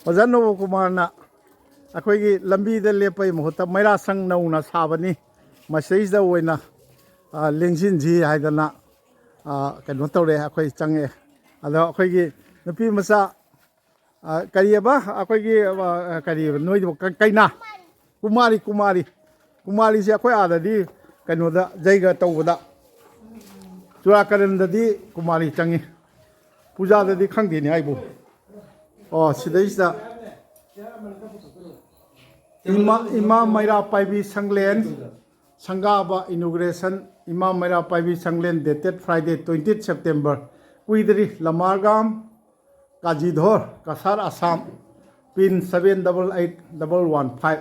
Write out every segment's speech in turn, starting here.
ꯑꯣꯖꯥ ꯅꯣꯕ ꯀꯨꯃꯥꯔꯅ ꯑꯩꯈꯣꯏꯒꯤ ꯂꯝꯕꯤꯗ ꯂꯦꯞꯄꯒꯤ ꯃꯍꯨꯠꯇ ꯃꯩꯔꯥꯁꯪ ꯅꯧꯅ ꯁꯥꯕꯅꯤ ꯃꯁꯤꯗꯩꯁꯤꯗ ꯑꯣꯏꯅ ꯂꯦꯡꯁꯤꯟꯁꯤ ꯍꯥꯏꯗꯅ ꯀꯩꯅꯣ ꯇꯧꯔꯦ ꯑꯩꯈꯣꯏ ꯆꯪꯉꯛꯑꯦ ꯑꯗꯣ ꯑꯩꯈꯣꯏꯒꯤ ꯅꯨꯄꯤ ꯃꯆꯥ ꯀꯔꯤꯑꯕ ꯑꯩꯈꯣꯏꯒꯤ ꯀꯔꯤꯑꯕ ꯅꯣꯏꯗꯨꯕꯨ ꯀꯩꯅꯥ ꯀꯨꯃꯥꯔꯤꯁꯦ ꯑꯩꯈꯣꯏ ꯑꯥꯗꯗꯤ ꯀꯩꯅꯣꯗ ꯖꯩꯒ ꯇꯧꯕꯗ ꯆꯨꯔꯥꯀꯔꯟꯗꯗꯤ ꯀꯨꯃꯥꯔꯤ ꯆꯪꯉꯤ ꯄꯨꯖꯥꯗꯗꯤ ꯈꯪꯗꯦꯅꯦ ꯑꯩꯕꯨ ꯑꯣ ꯁꯤꯗꯩꯁꯤꯗ ꯏꯃꯥ ꯃꯩꯔꯥ ꯄꯥꯏꯕꯤ ꯁꯪꯂꯦꯟ ꯁꯪꯒꯥꯕ ꯏꯅꯣꯒ꯭ꯔꯦꯁꯟ ꯏꯃꯥ ꯃꯩꯔꯥ ꯄꯥꯏꯕꯤ ꯁꯪꯂꯦꯟ ꯗꯦꯇꯦꯠ ꯐ꯭ꯔꯥꯏꯗꯦ 20 ꯁꯦꯞꯇꯦꯝꯕꯔ ꯀꯨꯏꯗ꯭ꯔꯤ ꯂꯃꯥꯔꯒꯥꯝ ꯀꯥꯖꯤꯙꯣꯔ ꯀꯁꯥꯔ ꯑꯁꯥꯝ ꯄꯤꯟ 788115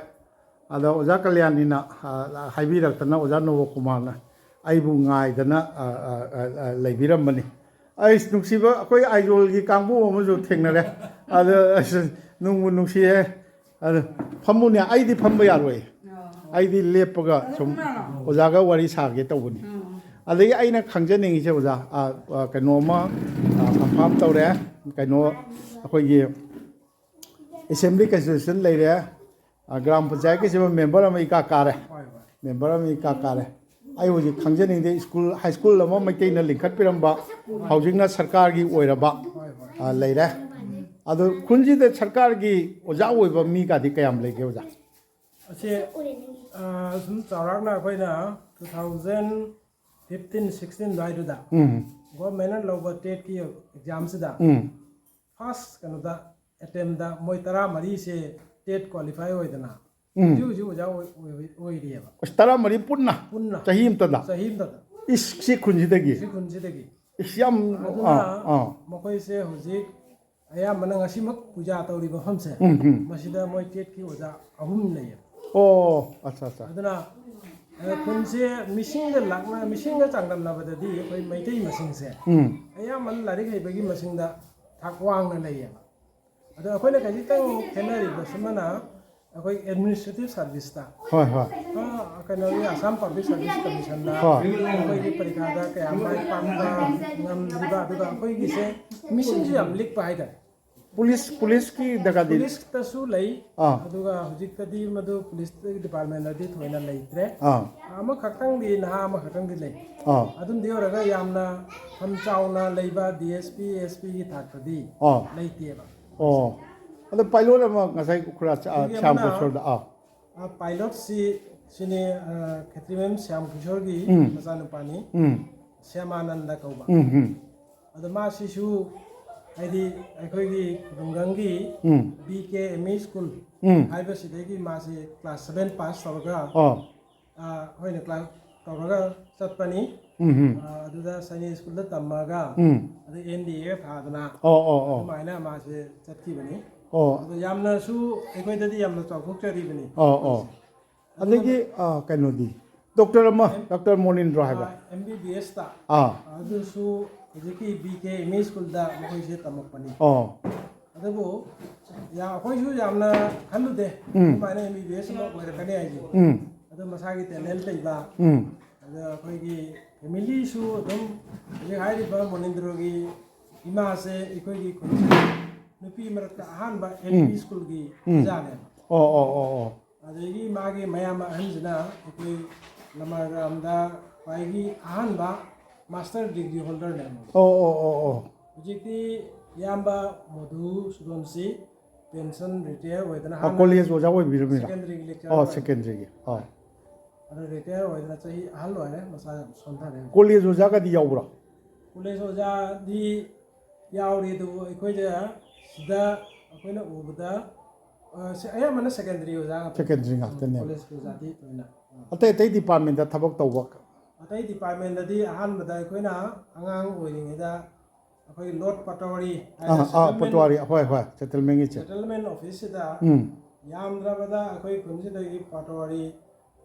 ꯑꯗ ꯑꯣꯖꯥ ꯀꯂꯌꯥꯅꯤꯅ ꯍꯥꯏꯕꯤꯔꯛꯇꯅ ꯑꯣꯖꯥ ꯅꯣꯕ ꯀꯨꯃꯥꯔꯅ ꯑꯩꯕꯨ ꯉꯥꯏꯗꯅ ꯂꯩꯕꯤꯔꯝꯕꯅꯤ ꯑꯩꯁ ꯅꯨꯡꯁꯤꯕ ꯑꯩꯈꯣꯏ ꯑꯥꯏꯖꯣꯜꯒꯤ ꯀꯥꯡꯕꯨ ꯑꯃꯁꯨ ꯊꯦꯡꯅꯔꯦ ꯑꯗ ꯅꯨꯡꯕꯨ ꯅꯨꯡꯁꯤꯌꯦ ꯑꯗ ꯐꯝꯃꯨꯅꯦ ꯑꯩꯗꯤ ꯐꯝꯕ ꯌꯥꯔꯣꯏ ꯑꯩꯗꯤ ꯂꯦꯞꯄꯒ ꯁꯨꯝ ꯑꯣꯖꯥꯒ ꯋꯥꯔꯤ ꯁꯥꯒꯦ ꯇꯧꯕꯅꯤ ꯑꯗꯒꯤ ꯑꯩꯅ ꯈꯪꯖꯅꯤꯡꯉꯤꯁꯦ ꯑꯣꯖꯥ ꯀꯩꯅꯣꯝꯃ ꯀꯟꯐꯥꯔꯝ ꯇꯧꯔꯦ ꯀꯩꯅꯣ ꯑꯩꯈꯣꯏꯒꯤ ꯑꯦꯁꯦꯝꯕ꯭ꯂꯤ ꯀꯟꯁꯇꯤꯇ꯭ꯌꯨꯁꯟ ꯂꯩꯔꯦ ꯒ꯭ꯔꯥꯝ ꯄꯟꯆꯥꯌꯠꯀꯤꯁꯤꯕ ꯃꯦꯝꯕꯔ ꯑꯃ ꯏꯀꯥ ꯀꯥꯔꯦ ꯃꯦꯝꯕꯔ ꯑꯃ ꯏꯀꯥ ꯀꯥꯔꯦ ꯑꯩ ꯍꯧꯖꯤꯛ ꯈꯪꯖꯅꯤꯡꯗꯦ ꯍꯥꯏ ꯁ꯭ꯀꯨꯜ ꯑꯃ ꯃꯩꯇꯩꯅ ꯂꯤꯡꯈꯠꯄꯤꯔꯝꯕ ꯍꯧꯖꯤꯛꯅ ꯁꯔꯀꯥꯔꯒꯤ ꯑꯣꯏꯔꯕ ꯂꯩꯔꯦ ꯑꯗꯣ ꯈꯨꯟꯁꯤꯗ ꯁꯔꯀꯥꯔꯒꯤ ꯑꯣꯖꯥ ꯑꯣꯏꯕ ꯃꯤꯒꯗꯤ ꯀꯌꯥꯝ ꯂꯩꯒꯦ ꯑꯣꯖꯥ ꯑꯁꯤ ꯁꯨꯝ ꯆꯥꯎꯔꯥꯛꯅ ꯑꯩꯈꯣꯏꯅ 2015-16 ꯑꯗꯨꯋꯥꯏꯗꯨꯗ ꯒꯣꯔꯃꯦꯟꯅ ꯂꯧꯕ ꯇꯦꯠꯀꯤ ꯑꯦꯛꯖꯥꯝꯁꯤꯗ ꯐꯥꯔꯁ ꯀꯩꯅꯣꯗ ꯑꯦꯇꯦꯝꯗ ꯃꯣꯏ 13ꯁꯦ ꯇꯦꯠ ꯀ꯭ꯋꯥꯂꯤꯐꯥꯏ ꯑꯣꯏꯗꯅ ꯍꯧꯖꯤꯛ ꯍꯧꯖꯤꯛ ꯑꯣꯖꯥ ꯑꯣꯏꯔꯤꯑꯕ 13 ꯄꯨꯟꯅ ꯆꯍꯤ ꯑꯃꯇꯗ ꯆꯍꯤ ꯑꯃꯇꯗ ꯁꯤ ꯈꯨꯟꯁꯤꯗꯒꯤ ꯌꯥꯝ ꯑꯗꯨꯅ ꯃꯈꯣꯏꯁꯦ ꯍꯧꯖꯤꯛ ꯑꯌꯥꯝꯕꯅ ꯉꯁꯤꯃꯛ ꯄꯨꯖꯥ ꯇꯧꯔꯤꯕ ꯃꯐꯝꯁꯦ ꯃꯁꯤꯗ ꯃꯣꯏ ꯇꯦꯠꯀꯤ ꯑꯣꯖꯥ 3 ꯂꯩꯌꯦꯕ ꯑꯣ ꯑꯠꯆꯥ ꯑꯠꯆꯥ ꯑꯗꯨꯅ ꯈꯨꯟꯁꯦ ꯃꯤꯁꯤꯡꯒ ꯆꯥꯡꯗꯝꯅꯕꯗꯗꯤ ꯑꯩꯈꯣꯏ ꯃꯩꯇꯩ ꯃꯁꯤꯡꯁꯦ ꯑꯌꯥꯝꯕꯅ ꯂꯥꯏꯔꯤꯛ ꯍꯩꯕꯒꯤ ꯃꯁꯤꯡꯗ ꯊꯥꯛ ꯋꯥꯡꯅ ꯂꯩꯌꯦꯕ ꯑꯗꯣ ꯑꯩꯈꯣꯏꯅ ꯈꯖꯤꯛꯇꯪ ꯈꯦꯠꯅꯔꯤꯕꯁꯤꯃꯅ ꯑꯩꯈꯣꯏ ꯑꯦꯗꯃꯤꯅꯤꯁꯇ꯭ꯔꯦꯇꯤꯚ ꯁꯥꯔꯚꯤꯁꯇ ꯀꯩꯅꯣꯒꯤ ꯑꯁꯥꯝ ꯄꯥꯕ꯭ꯂꯤꯛ ꯁꯥꯔꯚꯤꯁ ꯀꯃꯤꯁꯟꯗ ꯑꯩꯈꯣꯏꯒꯤ ꯄꯔꯤꯈꯥꯗ ꯀꯌꯥ ꯃꯥꯏ ꯄꯥꯛꯄ ꯉꯝꯗ꯭ꯔꯤꯕ ꯑꯗꯨꯒ ꯑꯩꯈꯣꯏꯒꯤꯁꯦ ꯃꯤꯁꯤꯡꯁꯨ ꯌꯥꯝ ꯂꯤꯛꯄ ꯍꯥꯏꯇꯥꯔꯦ ꯄꯨꯂꯤꯁꯀꯤ ꯗꯒꯥꯗꯤ ꯄꯨꯂꯤꯁꯇꯁꯨ ꯂꯩ ꯑꯗꯨꯒ ꯍꯧꯖꯤꯛꯇꯗꯤ ꯃꯗꯨ ꯄꯨꯂꯤꯁ ꯗꯤꯄꯥꯔꯠꯃꯦꯟꯗꯗꯤ ꯊꯣꯏꯅ ꯂꯩꯇ꯭ꯔꯦ ꯑꯃꯈꯛꯇꯪꯗꯤ ꯅꯍꯥ ꯑꯃꯈꯛꯇꯪꯗꯤ ꯂꯩ ꯑꯗꯨꯝꯗꯤ ꯑꯣꯏꯔꯒ ꯌꯥꯝꯅ ꯐꯝ ꯆꯥꯎꯅ ꯂꯩꯕ DSP SPꯒꯤ ꯊꯥꯛꯇꯗꯤ ꯂꯩꯇꯦꯕ ꯑꯣ ꯑꯗꯣ ꯄꯥꯏꯂꯣꯠ ꯑꯃ ꯉꯁꯥꯏ ꯈꯨꯔꯥ ꯁ꯭ꯌꯥꯝ ꯀꯤꯁꯣꯔꯗ ꯄꯥꯏꯂꯣꯠꯁꯤ ꯁꯤꯅꯤ ꯈꯦꯇ꯭ꯔꯤꯃꯦꯝ ꯁ꯭ꯌꯥꯝ ꯀꯤꯁꯣꯔꯒꯤ ꯃꯆꯥꯅꯨꯄꯥꯅꯤ ꯁ꯭ꯌꯥꯃꯥꯅꯟꯗ ꯀꯧꯕ ꯑꯗꯣ ꯃꯥꯁꯤꯁꯨ ꯍꯥꯏꯗꯤ ꯑꯩꯈꯣꯏꯒꯤ ꯈꯨꯡꯒꯪꯒꯤ BKME ꯁ꯭ꯀꯨꯜ ꯍꯥꯏꯕꯁꯤꯗꯒꯤ ꯃꯥꯁꯤ ꯀ꯭ꯂꯥꯁ 7 ꯄꯥꯁ ꯇꯧꯔꯒ ꯑꯩꯈꯣꯏꯅ ꯀ꯭ꯂꯥꯁ ꯇꯧꯔꯒ ꯆꯠꯄꯅꯤ ꯑꯗꯨꯗ ꯁꯩꯅꯤꯛ ꯁ꯭ꯀꯨꯜꯗ ꯇꯝꯃꯒ ꯑꯗꯩ NDA ꯊꯥꯗꯅ ꯑꯗꯨꯃꯥꯏꯅ ꯃꯥꯁꯦ ꯆꯠꯈꯤꯕꯅꯤ ꯑꯗꯣ ꯌꯥꯝꯅꯁꯨ ꯑꯩꯈꯣꯏꯗꯗꯤ ꯌꯥꯝꯅ ꯆꯥꯎꯊꯣꯛꯆꯔꯤꯕꯅꯤ ꯑꯗꯒꯤ ꯀꯩꯅꯣꯗꯤ ꯗꯣꯛꯇꯔ ꯃꯣꯅꯤꯟꯗ꯭ꯔ ꯍꯥꯏꯕ MBBSꯇ ꯑꯗꯨꯁꯨ ꯍꯧꯖꯤꯛꯀꯤ BKME ꯁ꯭ꯀꯨꯜꯗ ꯃꯈꯣꯏꯁꯦ ꯇꯝꯃꯛꯄꯅꯤ ꯑꯗꯨꯕꯨ ꯑꯩꯈꯣꯏꯁꯨ ꯌꯥꯝꯅ ꯈꯜꯂꯨꯗꯦ ꯑꯗꯨꯃꯥꯏꯅ MBBS ꯑꯃ ꯑꯣꯏꯔꯛꯀꯅꯤ ꯍꯥꯏꯁꯦ ꯑꯗꯨ ꯃꯁꯥꯒꯤ ꯇꯦꯂꯦꯟ ꯂꯩꯕ ꯑꯗ ꯑꯩꯈꯣꯏꯒꯤ ꯐꯦꯃꯤꯂꯤꯁꯨ ꯑꯗꯨꯝ ꯍꯧꯖꯤꯛ ꯍꯥꯏꯔꯤꯕ ꯃꯣꯅꯤꯟꯗ꯭ꯔꯒꯤ ꯏꯃꯥꯁꯦ ꯑꯩꯈꯣꯏꯒꯤ ꯈꯨꯟꯁꯤ ꯅꯨꯄꯤ ꯃꯔꯛꯇ ꯑꯍꯥꯟꯕ LP ꯁ꯭ꯀꯨꯜꯒꯤ ꯑꯣꯖꯥꯅꯦꯕ ꯑꯗꯒꯤ ꯃꯥꯒꯤ ꯃꯌꯥꯝꯕ ꯑꯍꯟꯁꯤꯅ ꯑꯩꯈꯣꯏ ꯂꯃꯥꯏꯔꯥꯝꯗ ꯈ꯭ꯋꯥꯏꯒꯤ ꯑꯍꯥꯟꯕ ꯃꯥꯁꯇꯔ ꯗꯤꯒ꯭ꯔꯤ ꯍꯣꯜꯗꯔꯅꯦꯕ ꯍꯧꯖꯤꯛꯇꯤ ꯏꯌꯥꯝꯕ ꯃꯣꯙꯨ ꯁꯨꯗꯣꯟꯁꯤ ꯄꯦꯟꯁꯟ ꯔꯤꯇꯥꯌꯔ ꯑꯣꯏꯗꯅ ꯀꯣꯂꯦꯖ ꯑꯣꯖꯥ ꯑꯣꯏꯕꯤꯔꯝꯃꯤꯔ ꯁꯦꯀꯦꯟꯗꯔꯤꯒꯤ ꯂꯦꯛꯆꯔꯔ ꯁꯦꯀꯦꯟꯗꯔꯤꯒꯤ ꯑꯗꯣ ꯔꯤꯇꯥꯌꯔ ꯑꯣꯏꯗꯅ ꯆꯍꯤ ꯑꯍꯜ ꯑꯣꯏꯔꯦ ꯃꯁꯥ ꯌꯥꯝ ꯁꯣꯟꯊꯔꯦ ꯀꯣꯂꯦꯖ ꯑꯣꯖꯥꯒꯗꯤ ꯌꯥꯎꯕ꯭ꯔꯣ ꯀꯣꯂꯦꯖ ꯑꯣꯖꯥꯗꯤ ꯌꯥꯎꯔꯤ ꯑꯗꯨꯕꯨ ꯑꯩꯈꯣꯏꯗ ꯁꯤꯗ ꯑꯩꯈꯣꯏꯅ ꯎꯕꯗ ꯑꯌꯥꯝꯕꯅ ꯁꯦꯀꯦꯟꯗꯔꯤ ꯑꯣꯖꯥ ꯉꯥꯛꯇꯅꯦ ꯀꯣꯂꯦꯖꯀꯤ ꯑꯣꯖꯥꯗꯤ ꯊꯣꯏꯅ ꯑꯇꯩ ꯗꯤꯄꯥꯔꯠꯃꯦꯟꯇ ꯊꯕꯛ ꯇꯧꯕ ꯑꯇꯩ ꯗꯤꯄꯥꯔꯠꯃꯦꯟꯗꯗꯤ ꯑꯍꯥꯟꯕꯗ ꯑꯩꯈꯣꯏꯅ ꯑꯉꯥꯡ ꯑꯣꯏꯔꯤꯉꯩꯗ ꯑꯩꯈꯣꯏ ꯂꯣꯠ ꯄꯇꯋꯥꯔꯤ ꯄꯇꯋꯥꯔꯤ ꯍꯣꯏ ꯁꯦꯇꯜꯃꯦꯟꯒꯤ ꯁꯦꯇꯜꯃꯦꯟ ꯑꯣꯐꯤꯁꯁꯤꯗ ꯌꯥꯝꯗ꯭ꯔꯕꯗ ꯑꯩꯈꯣꯏ ꯈꯨꯟꯁꯤꯗꯒꯤ ꯄꯇꯋꯥꯔꯤ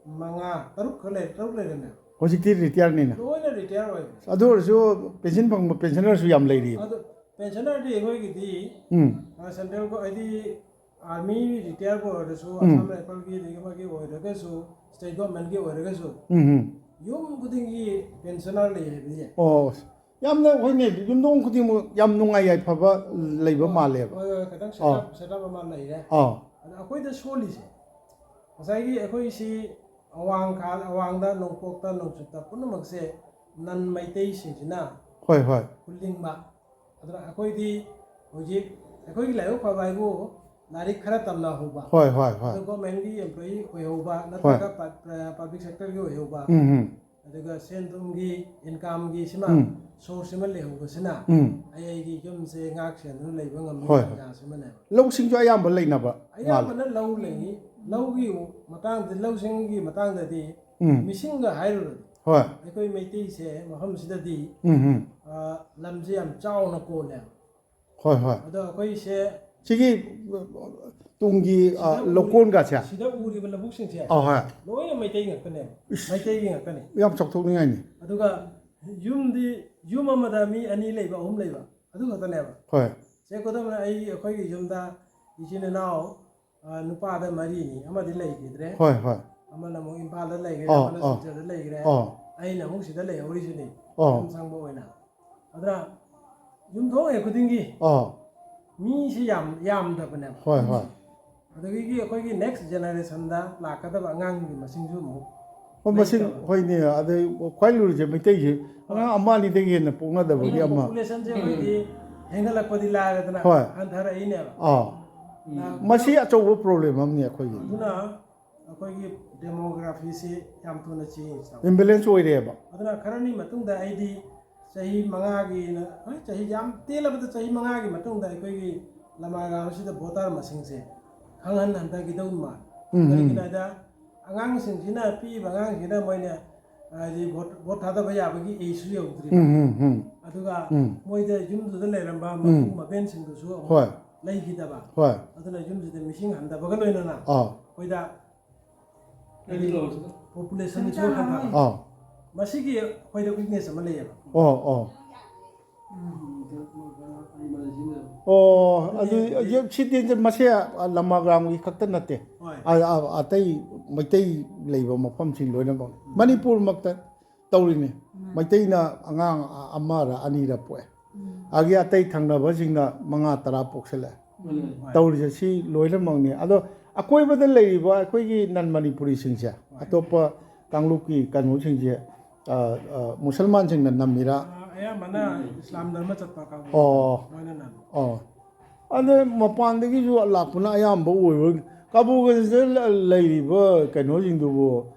5-6 ꯂꯩꯔꯝꯃꯦ ꯍꯧꯖꯤꯛꯇꯤ ꯔꯤꯇꯥꯌꯔꯅꯤꯅ ꯂꯣꯏꯅ ꯔꯤꯇꯥꯌꯔ ꯑꯣꯏꯕ ꯑꯗꯨ ꯑꯣꯏꯔꯁꯨ ꯄꯦꯟꯁꯤꯟ ꯐꯪꯕ ꯄꯦꯟꯁꯅꯔꯁꯨ ꯌꯥꯝ ꯂꯩꯔꯤ ꯑꯗꯨ ꯄꯦꯟꯁꯅꯔꯗꯤ ꯑꯩꯈꯣꯏꯒꯤꯗꯤ ꯁꯦꯟꯇ꯭ꯔꯦꯜ ꯍꯥꯏꯗꯤ ꯑꯥꯔꯃꯤ ꯔꯤꯇꯥꯌꯔꯕꯨ ꯑꯣꯏꯔꯁꯨ ꯑꯁꯥꯝ ꯔꯥꯏꯐꯜꯒꯤ ꯑꯃꯒꯤ ꯑꯣꯏꯔꯒꯁꯨ ꯁ꯭ꯇꯦꯠ ꯒꯣꯔꯃꯦꯟꯒꯤ ꯑꯣꯏꯔꯒꯁꯨ ꯌꯨꯝ ꯈꯨꯗꯤꯡꯒꯤ ꯄꯦꯟꯁꯅꯔ ꯂꯩ ꯍꯥꯏꯕꯗꯤ ꯌꯥꯝꯅ ꯍꯣꯏꯅꯦ ꯌꯨꯝꯊꯣꯡ ꯈꯨꯗꯤꯡꯃꯛ ꯌꯥꯝ ꯅꯨꯡꯉꯥꯏ ꯌꯥꯏꯐꯕ ꯂꯩꯕ ꯃꯥꯜꯂꯦꯕ ꯈꯤꯇꯪ ꯁꯦꯇꯞ ꯑꯃ ꯂꯩꯔꯦ ꯑꯥ ꯑꯗꯣ ꯑꯩꯈꯣꯏꯗ ꯁꯣꯜꯂꯤꯁꯦ ꯉꯁꯥꯏꯒꯤ ꯑꯩꯈꯣꯏꯁꯤ ꯑꯋꯥꯡꯗ ꯅꯣꯡꯄꯣꯛꯇ ꯅꯣꯡꯆꯨꯞꯇ ꯄꯨꯝꯅꯃꯛꯁꯦ ꯅꯟ ꯃꯩꯇꯩꯁꯤꯡꯁꯤꯅ ꯍꯣꯏ ꯍꯣꯏ ꯈꯨꯜꯂꯤꯡꯕ ꯑꯗꯨꯅ ꯑꯩꯈꯣꯏꯗꯤ ꯍꯧꯖꯤꯛ ꯑꯩꯈꯣꯏꯒꯤ ꯂꯥꯏꯕꯛ ꯐꯕ ꯍꯥꯏꯕꯨ ꯂꯥꯏꯔꯤꯛ ꯈꯔ ꯇꯝꯅꯍꯧꯕ ꯍꯣꯏ ꯍꯣꯏ ꯍꯣꯏ ꯑꯗꯨ ꯒꯣꯔꯃꯦꯟꯒꯤ ꯑꯦꯝꯄ꯭ꯂꯣꯌꯤ ꯑꯣꯏꯍꯧꯕ ꯅꯠꯇ꯭ꯔꯒ ꯄꯥꯕ꯭ꯂꯤꯛ ꯁꯦꯛꯇꯔꯒꯤ ꯑꯣꯏꯍꯧꯕ ꯑꯗꯨꯒ ꯁꯦꯟ ꯊꯨꯝꯒꯤ ꯏꯟꯀꯝꯒꯤ ꯁꯤꯃ ꯁꯣꯔꯁ ꯑꯃ ꯂꯩꯍꯧꯕꯁꯤꯅ ꯑꯩꯒꯤ ꯌꯨꯝꯁꯦ ꯉꯥꯛ ꯁꯦꯟꯗꯨꯅ ꯂꯩꯕ ꯉꯝꯃꯤ ꯇꯥꯟꯖꯥꯁꯤꯃꯅꯦꯕ ꯂꯧꯁꯤꯡꯁꯨ ꯑꯌꯥꯝꯕ ꯂꯩꯅꯕ ꯑꯌꯥꯝꯕꯅ ꯂꯧ ꯂꯩ ꯂꯧꯒꯤ ꯃꯇꯥꯡꯗ ꯂꯧꯁꯤꯡꯒꯤ ꯃꯇꯥꯡꯗꯗꯤ ꯃꯤꯁꯤꯡꯒ ꯍꯥꯏꯔꯨꯔꯗꯤ ꯍꯣꯏ ꯑꯩꯈꯣꯏ ꯃꯩꯇꯩꯁꯦ ꯃꯐꯝꯁꯤꯗꯗꯤ ꯂꯝꯁꯦ ꯌꯥꯝ ꯆꯥꯎꯅ ꯀꯣꯜꯂꯦꯕ ꯍꯣꯏ ꯍꯣꯏ ꯑꯗꯣ ꯑꯩꯈꯣꯏꯁꯦ ꯁꯤꯒꯤ ꯇꯨꯡꯒꯤ ꯂꯧꯀꯣꯟꯒꯁꯦ ꯁꯤꯗ ꯎꯔꯤꯕ ꯂꯧꯕꯨꯛꯁꯤꯡꯁꯦ ꯍꯣꯏ ꯂꯣꯏꯅ ꯃꯩꯇꯩ ꯉꯥꯛꯇꯅꯦꯕ ꯃꯩꯇꯩꯒꯤ ꯉꯥꯛꯇꯅꯦ ꯌꯥꯝ ꯆꯥꯎꯊꯣꯛꯅꯤꯡꯉꯥꯏꯅꯤ ꯑꯗꯨꯒ ꯌꯨꯝ ꯑꯃꯗ ꯃꯤ 2 ꯂꯩꯕ 3 ꯂꯩꯕ ꯑꯗꯨ ꯈꯛꯇꯅꯦꯕ ꯍꯣꯏ ꯁꯦ ꯈꯨꯗꯝꯅ ꯑꯩꯈꯣꯏꯒꯤ ꯌꯨꯝꯗ ꯏꯆꯤꯟ ꯏꯅꯥꯎ ꯅꯨꯄꯥꯗ 4ꯅꯤ ꯑꯃꯗꯤ ꯂꯩꯈꯤꯗ꯭ꯔꯦ ꯍꯣꯏ ꯍꯣꯏ ꯑꯃꯅ ꯑꯃꯨꯛ ꯏꯝꯐꯥꯜꯗ ꯂꯩꯈ꯭ꯔꯦ ꯑꯃꯅ ꯁꯤꯜꯆꯔꯗ ꯂꯩꯈ꯭ꯔꯦ ꯑꯩꯅ ꯑꯃꯨꯛ ꯁꯤꯗ ꯂꯩꯍꯧꯔꯤꯁꯤꯅꯤ ꯌꯨꯝ ꯁꯪꯕ ꯑꯣꯏꯅ ꯑꯗꯨꯅ ꯌꯨꯝꯊꯣꯡ ꯈꯨꯗꯤꯡꯒꯤ ꯃꯤꯁꯤ ꯌꯥꯝꯗꯕꯅꯦꯕ ꯍꯣꯏ ꯍꯣꯏ ꯑꯗꯒꯤ ꯑꯩꯈꯣꯏꯒꯤ ꯅꯦꯛꯁ ꯖꯦꯅꯦꯔꯦꯁꯟꯗ ꯂꯥꯛꯀꯗꯕ ꯑꯉꯥꯡꯒꯤ ꯃꯁꯤꯡꯁꯨ ꯑꯃꯨꯛ ꯍꯣꯏ ꯃꯁꯤꯡ ꯍꯣꯏꯅꯦ ꯑꯗꯩ ꯈ꯭ꯋꯥꯏ ꯂꯨꯔꯤꯁꯦ ꯃꯩꯇꯩꯁꯦ ꯑꯉꯥꯡ 1-2ꯗꯒꯤ ꯍꯦꯟꯅ ꯄꯣꯛꯅꯗꯕꯒꯤ ꯑꯃ ꯄꯣꯄꯨꯂꯦꯁꯟꯁꯦ ꯑꯩꯈꯣꯏꯗꯤ ꯍꯦꯟꯒꯠꯂꯛꯄꯗꯤ ꯂꯥꯏꯔꯗꯅ ꯍꯟꯊꯔꯛꯏꯅꯦꯕ ꯃꯁꯤ ꯑꯆꯧꯕ ꯄ꯭ꯔꯣꯕ꯭ꯂꯦꯝ ꯑꯃꯅꯤ ꯑꯩꯈꯣꯏꯒꯤ ꯑꯗꯨꯅ ꯑꯩꯈꯣꯏꯒꯤ ꯗꯦꯃꯣꯒ꯭ꯔꯥꯐꯤꯁꯤ ꯌꯥꯝ ꯊꯨꯅ ꯆꯦꯟꯖ ꯇꯧꯋꯦ ꯏꯝꯕꯦꯂꯦꯟꯁ ꯑꯣꯏꯔꯦꯕ ꯑꯗꯨꯅ ꯈꯔꯅꯤ ꯃꯇꯨꯡꯗ ꯑꯩꯗꯤ ꯆꯍꯤ 5ꯒꯤ ꯍꯣꯏ ꯆꯍꯤ ꯌꯥꯝ ꯇꯦꯜꯂꯕꯗ ꯆꯍꯤ 5ꯒꯤ ꯃꯇꯨꯡꯗ ꯑꯩꯈꯣꯏꯒꯤ ꯂꯃꯥꯏꯒꯥꯡ ꯑꯁꯤꯗ ꯚꯣꯇꯔ ꯃꯁꯤꯡꯁꯦ ꯍꯟꯊꯈꯤꯗꯧ ꯃꯥꯜꯂꯦ ꯀꯔꯤꯒꯤꯅꯣ ꯍꯥꯏꯗ ꯑꯉꯥꯡꯁꯤꯡꯁꯤꯅ ꯄꯤꯛꯏꯕ ꯑꯉꯥꯡꯁꯤꯡꯁꯤꯅ ꯃꯣꯏꯅ ꯍꯥꯏꯗꯤ ꯚꯣꯠ ꯊꯥꯗꯕ ꯌꯥꯕꯒꯤ ꯑꯦꯖꯁꯨ ꯌꯧꯗ꯭ꯔꯤꯕ ꯑꯗꯨꯒ ꯃꯣꯏꯗ ꯌꯨꯝꯗꯨꯗ ꯂꯩꯔꯝꯕ ꯃꯄꯨ ꯃꯕꯦꯟꯁꯤꯡꯗꯨꯁꯨ ꯑꯃꯨꯛ ꯂꯩꯈꯤꯗꯕ ꯑꯗꯨꯅ ꯌꯨꯝꯁꯤꯗ ꯃꯤꯁꯤꯡ ꯍꯟꯊꯕꯒ ꯂꯣꯏꯅꯅ ꯑꯩꯈꯣꯏꯗ ꯄꯣꯄꯨꯂꯦꯁꯟꯁꯨ ꯍꯟꯊꯕ ꯃꯁꯤꯒꯤ ꯑꯩꯈꯣꯏꯗ ꯋꯤꯛꯅꯦꯁ ꯑꯃ ꯂꯩꯌꯦꯕ ꯑꯗꯨ ꯁꯤꯗꯤ ꯃꯁꯦ ꯂꯃꯥꯒ꯭ꯔꯥꯝꯒꯤ ꯈꯛꯇ ꯅꯠꯇꯦ ꯑꯇꯩ ꯃꯩꯇꯩ ꯂꯩꯕ ꯃꯐꯝꯁꯤꯡ ꯂꯣꯏꯅꯃꯛ ꯃꯅꯤꯄꯨꯔꯃꯛꯇ ꯇꯧꯔꯤꯅꯤ ꯃꯩꯇꯩꯅ ꯑꯉꯥꯡ 1-2 ꯄꯣꯛꯑꯦ ꯑꯗꯒꯤ ꯑꯇꯩ ꯊꯪꯅꯕꯁꯤꯡꯅ 5-10 ꯄꯣꯛꯁꯜꯂꯛꯑꯦ ꯇꯧꯔꯤꯁꯦ ꯁꯤ ꯂꯣꯏꯅꯃꯛꯅꯤ ꯑꯗꯣ ꯑꯀꯣꯏꯕꯗ ꯂꯩꯔꯤꯕ ꯑꯩꯈꯣꯏꯒꯤ ꯅꯟ ꯃꯅꯤꯄꯨꯔꯤꯁꯤꯡꯁꯦ ꯑꯇꯣꯞꯄ ꯀꯥꯡꯂꯨꯞꯀꯤ ꯀꯩꯅꯣꯁꯤꯡꯁꯦ ꯃꯨꯁꯜꯃꯥꯟꯁꯤꯡꯅ ꯅꯝꯃꯤꯔꯥ ꯑꯌꯥꯝꯕꯅ ꯏꯁꯂꯥꯝ ꯙꯔꯃ ꯆꯠꯄ ꯀꯥꯡꯕꯨ ꯃꯣꯏꯅ ꯑꯗ ꯃꯄꯥꯟꯗꯒꯤꯁꯨ ꯂꯥꯛꯄꯅ ꯑꯌꯥꯝꯕ ꯑꯣꯏꯕ ꯀꯥꯕꯨꯒꯁꯤꯗ ꯂꯩꯔꯤꯕ ꯀꯩꯅꯣꯁꯤꯡꯗꯨꯕꯨ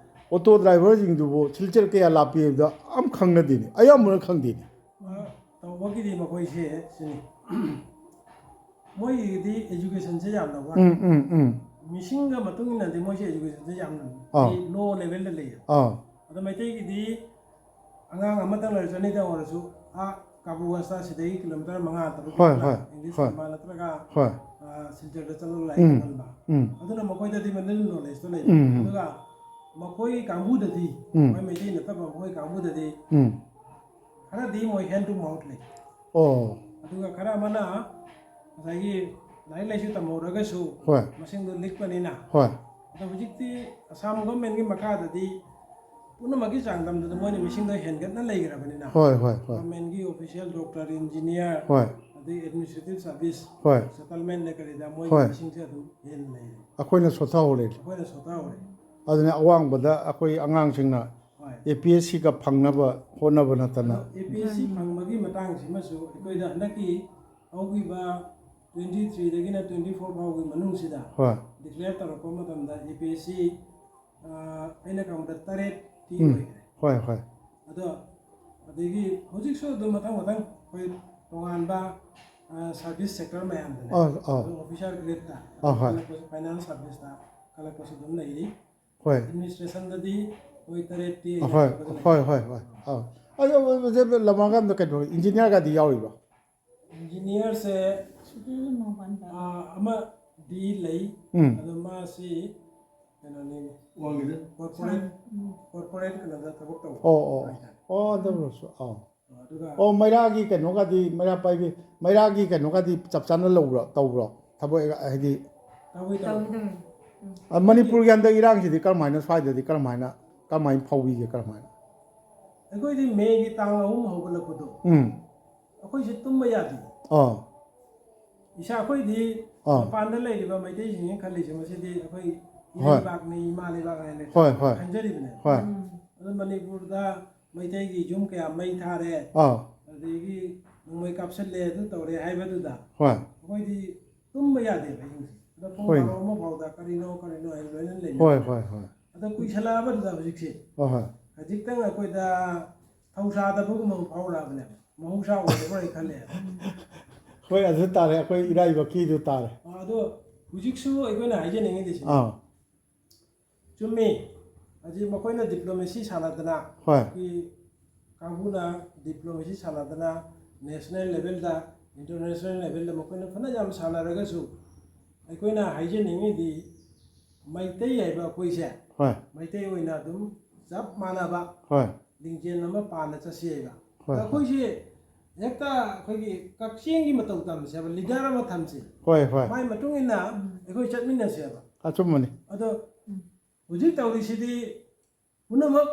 ꯑꯣꯇꯣ ꯗ꯭ꯔꯥꯏꯚꯔꯁꯤꯡꯗꯨꯕꯨ ꯁꯤꯜꯆꯔ ꯀꯌꯥ ꯂꯥꯞꯄꯤ ꯍꯥꯏꯕꯗ ꯑꯝ ꯈꯪꯅꯗꯦꯅꯤ ꯑꯌꯥꯝꯕꯅ ꯈꯪꯗꯦꯅꯤ ꯇꯧꯕꯒꯤꯗꯤ ꯃꯈꯣꯏꯁꯦ ꯁꯤꯅꯤ ꯃꯣꯏꯒꯤꯗꯤ ꯑꯦꯖꯨꯀꯦꯁꯟꯁꯦ ꯌꯥꯝꯅ ꯃꯤꯁꯤꯡꯒ ꯃꯇꯨꯡ ꯏꯟꯅꯗꯤ ꯃꯣꯏꯁꯦ ꯑꯦꯖꯨꯀꯦꯁꯟꯁꯦ ꯌꯥꯝꯅ ꯂꯣ ꯂꯦꯚꯦꯜꯗ ꯂꯩꯌꯦ ꯑꯗꯣ ꯃꯩꯇꯩꯒꯤꯗꯤ ꯑꯉꯥꯡ ꯑꯃꯇꯪ ꯂꯩꯔꯁꯨ 2ꯇꯪ ꯑꯣꯏꯔꯁꯨ ꯀꯥꯕꯨꯒꯁꯇ ꯁꯤꯗꯒꯤ ꯀꯤꯂꯣꯃꯤꯇꯔ 5-6 ꯏꯪꯂꯤꯁ ꯇꯝꯕ ꯅꯠꯇ꯭ꯔꯒ ꯁꯤꯜꯆꯔꯗ ꯆꯠꯂꯒ ꯂꯥꯏꯔꯤꯛ ꯇꯝꯍꯟꯕ ꯑꯗꯨꯅ ꯃꯈꯣꯏꯗꯗꯤ ꯃꯅꯨꯡ ꯅꯣꯂꯦꯖꯇꯣ ꯂꯩꯕ ꯑꯗꯨꯒ ꯃꯈꯣꯏ ꯀꯥꯡꯕꯨꯗꯗꯤ ꯃꯣꯏ ꯃꯩꯇꯩ ꯅꯠꯇꯕ ꯃꯈꯣꯏ ꯀꯥꯡꯕꯨꯗꯗꯤ ꯈꯔꯗꯤ ꯃꯣꯏ ꯍꯦꯟ ꯇꯨ ꯃꯥꯎꯠ ꯂꯩ ꯑꯗꯨꯒ ꯈꯔ ꯑꯃꯅ ꯉꯁꯥꯏꯒꯤ ꯂꯥꯏꯔꯤꯛ ꯂꯥꯏꯁꯨ ꯇꯝꯍꯧꯔꯒꯁꯨ ꯃꯁꯤꯡꯗꯣ ꯂꯤꯛꯄꯅꯤꯅ ꯑꯗꯣ ꯍꯧꯖꯤꯛꯇꯤ ꯑꯁꯥꯝ ꯒꯣꯔꯃꯦꯟꯒꯤ ꯃꯈꯥꯗꯗꯤ ꯄꯨꯝꯅꯃꯛꯀꯤ ꯆꯥꯡꯗꯝꯗꯨꯗ ꯃꯣꯏꯅ ꯃꯤꯁꯤꯡꯗꯣ ꯍꯦꯟꯒꯠꯅ ꯂꯩꯈ꯭ꯔꯕꯅꯤꯅ ꯒꯣꯔꯃꯦꯟꯒꯤ ꯑꯣꯐꯤꯁꯤꯌꯦꯜ ꯗꯣꯛꯇꯔ ꯏꯟꯖꯤꯅꯤꯌꯥꯔ ꯑꯗꯩ ꯑꯦꯗꯃꯤꯅꯤꯁꯇ꯭ꯔꯦꯇꯤꯚ ꯁꯥꯔꯚꯤꯁ ꯁꯦꯇꯜꯃꯦꯟꯗ ꯀꯔꯤꯗ ꯃꯣꯏꯒꯤ ꯃꯤꯁꯤꯡꯁꯦ ꯑꯗꯨꯝ ꯍꯦꯟꯅ ꯂꯩꯔꯦ ꯑꯩꯈꯣꯏꯅ ꯁꯣꯊꯍꯧꯔꯦ ꯑꯗꯨꯅ ꯑꯋꯥꯡꯕꯗ ꯑꯩꯈꯣꯏ ꯑꯉꯥꯡꯁꯤꯡꯅ APSCꯒ ꯐꯪꯅꯕ ꯍꯣꯠꯅꯕ ꯅꯠꯇꯅ APSC ꯐꯪꯕꯒꯤ ꯃꯇꯥꯡꯁꯤꯃꯁꯨ ꯑꯩꯈꯣꯏꯗ ꯍꯟꯗꯛꯀꯤ ꯍꯧꯈꯤꯕ 23ꯗꯒꯤꯅ 24 ꯐꯥꯎꯒꯤ ꯃꯅꯨꯡꯁꯤꯗ ꯗꯤꯀ꯭ꯂꯦꯌꯔ ꯇꯧꯔꯛꯄ ꯃꯇꯝꯗ APSC ꯑꯩꯅ ꯈꯪꯕꯗ 3ꯇꯤ ꯑꯣꯏꯈ꯭ꯔꯦ ꯑꯗꯣ ꯑꯗꯒꯤ ꯍꯧꯖꯤꯛꯁꯨ ꯑꯗꯨꯝ ꯃꯊꯪ ꯑꯩꯈꯣꯏ ꯇꯣꯉꯥꯟꯕ ꯁꯥꯔꯚꯤꯁ ꯁꯦꯛꯇꯔ ꯃꯌꯥꯝꯗꯅꯦ ꯑꯣꯐꯤꯁꯥꯔ ꯒ꯭ꯔꯦꯗꯇ ꯐꯥꯏꯅꯥꯟꯁ ꯁꯥꯔꯚꯤꯁꯇ ꯈꯜꯂꯛꯄꯁꯨ ꯑꯗꯨꯝ ꯂꯩꯔꯤ ꯑꯦꯗꯃꯤꯅꯤꯁꯇ꯭ꯔꯦꯁꯟꯗꯗꯤ ꯃꯣꯏ 3ꯇꯤ ꯑꯗꯨ ꯂꯃꯥꯒꯥꯝꯗ ꯀꯩꯅꯣ ꯏꯟꯖꯤꯅꯤꯌꯥꯔꯒꯗꯤ ꯌꯥꯎꯔꯤꯕ ꯏꯟꯖꯤꯅꯤꯌꯥꯔꯁꯦ ꯑꯃꯗꯤ ꯂꯩ ꯑꯗꯣ ꯃꯥꯁꯤ ꯀꯩꯅꯣꯅꯤ ꯀꯣꯔꯄꯣꯔꯦꯠ ꯀꯩꯅꯣꯗ ꯊꯕꯛ ꯇꯧꯕ ꯑꯗꯨꯁꯨ ꯃꯩꯔꯥꯒꯤ ꯀꯩꯅꯣꯒꯗꯤ ꯃꯩꯔꯥ ꯄꯥꯏꯕꯤ ꯃꯩꯔꯥꯒꯤ ꯀꯩꯅꯣꯒꯗꯤ ꯆꯞ ꯆꯥꯅ ꯇꯧꯕ꯭ꯔꯣ ꯊꯕꯛ ꯍꯥꯏꯗꯤ ꯃꯅꯤꯄꯨꯔꯒꯤ ꯍꯟꯗꯛ ꯏꯔꯥꯡꯁꯤꯗꯤ ꯀꯔꯝꯍꯥꯏꯅ ꯁ꯭ꯋꯥꯏꯗꯗꯤ ꯀꯔꯝꯍꯥꯏꯅ ꯐꯥꯎꯕꯤꯒꯦ ꯀꯔꯝꯍꯥꯏꯅ ꯑꯩꯈꯣꯏꯗꯤ ꯃꯦꯒꯤ ꯇꯥꯡ 3 ꯍꯧꯒꯠꯂꯛꯄꯗꯣ ꯑꯩꯈꯣꯏꯁꯦ ꯇꯨꯝꯕ ꯌꯥꯗꯦ ꯏꯁꯥ ꯑꯩꯈꯣꯏꯗꯤ ꯃꯄꯥꯟꯗ ꯂꯩꯔꯤꯕ ꯃꯩꯇꯩꯁꯤꯡꯅ ꯈꯜꯂꯤꯁꯦ ꯃꯁꯤꯗꯤ ꯑꯩꯈꯣꯏ ꯏꯔꯩꯕꯥꯛꯅꯤ ꯏꯃꯥ ꯂꯩꯕꯥꯛ ꯍꯥꯏꯅ ꯈꯟꯖꯔꯤꯕꯅꯦ ꯑꯗꯨ ꯃꯅꯤꯄꯨꯔꯗ ꯃꯩꯇꯩꯒꯤ ꯌꯨꯝ ꯀꯌꯥ ꯃꯩ ꯊꯥꯔꯦ ꯑꯗꯒꯤ ꯅꯣꯡꯃꯩ ꯀꯥꯞꯁꯤꯜꯂꯦ ꯑꯗꯨ ꯇꯧꯔꯦ ꯍꯥꯏꯕꯗꯨꯗ ꯑꯩꯈꯣꯏꯗꯤ ꯇꯨꯝꯕ ꯌꯥꯗꯦꯕ ꯑꯍꯤꯡꯁꯦ ꯑꯗꯣ ꯄꯨꯡ 12 ꯐꯥꯎꯗ ꯀꯔꯤꯅꯣ ꯍꯥꯏꯅ ꯂꯣꯏꯅ ꯂꯩꯅꯩ ꯑꯗꯣ ꯀꯨꯏꯁꯜꯂꯛꯑꯕꯗꯨꯗ ꯍꯧꯖꯤꯛꯁꯦ ꯈꯖꯤꯛꯇꯪ ꯑꯩꯈꯣꯏꯗ ꯊꯧꯁꯥꯗꯕꯒꯨꯝꯕ ꯐꯥꯎꯔꯛꯑꯕꯅꯦꯕ ꯃꯍꯧꯁꯥ ꯑꯣꯏꯔꯕ꯭ꯔꯥ ꯑꯩ ꯈꯜꯂꯦ ꯍꯣꯏ ꯑꯗꯨ ꯇꯥꯔꯦ ꯑꯩꯈꯣꯏ ꯏꯔꯥꯏꯕꯛꯀꯤꯗꯨ ꯇꯥꯔꯦ ꯑꯗꯣ ꯍꯧꯖꯤꯛꯁꯨ ꯑꯩꯈꯣꯏꯅ ꯍꯥꯏꯖꯅꯤꯡꯉꯤꯗꯤ ꯁꯤꯅꯤ ꯆꯨꯝꯃꯤ ꯍꯧꯖꯤꯛ ꯃꯈꯣꯏꯅ ꯗꯤꯄ꯭ꯂꯣꯃꯦꯁꯤ ꯁꯥꯟꯅꯗꯅ ꯑꯩꯈꯣꯏ ꯀꯥꯡꯕꯨꯅ ꯗꯤꯄ꯭ꯂꯣꯃꯦꯁꯤ ꯁꯥꯟꯅꯗꯅ ꯅꯦꯁꯅꯦꯜ ꯂꯦꯚꯦꯜꯗ ꯏꯟꯇꯔꯅꯦꯁꯅꯦꯜ ꯂꯦꯚꯦꯜꯗ ꯃꯈꯣꯏꯅ ꯐꯅ ꯌꯥꯝ ꯁꯥꯟꯅꯔꯒꯁꯨ ꯑꯩꯈꯣꯏꯅ ꯍꯥꯏꯖꯅꯤꯡꯉꯤꯗꯤ ꯃꯩꯇꯩ ꯍꯥꯏꯕ ꯑꯩꯈꯣꯏꯁꯦ ꯃꯩꯇꯩ ꯑꯣꯏꯅ ꯑꯗꯨꯝ ꯆꯞ ꯃꯥꯟꯅꯕ ꯂꯤꯡꯖꯦꯜ ꯑꯃ ꯄꯥꯟꯅ ꯆꯠꯁꯦꯕ ꯑꯩꯈꯣꯏꯁꯦ ꯍꯦꯛꯇ ꯑꯩꯈꯣꯏꯒꯤ ꯀꯛꯆꯤꯡꯒꯤ ꯃꯇꯧ ꯇꯝꯁꯦꯕ ꯂꯤꯗꯔ ꯑꯃ ꯊꯝꯁꯦ ꯃꯥꯏ ꯃꯇꯨꯡ ꯏꯟꯅ ꯑꯩꯈꯣꯏ ꯆꯠꯃꯤꯟꯅꯁꯦꯕ ꯑꯆꯨꯝꯕꯅꯤ ꯑꯗꯣ ꯍꯧꯖꯤꯛ ꯇꯧꯔꯤꯁꯤꯗꯤ ꯄꯨꯝꯅꯃꯛ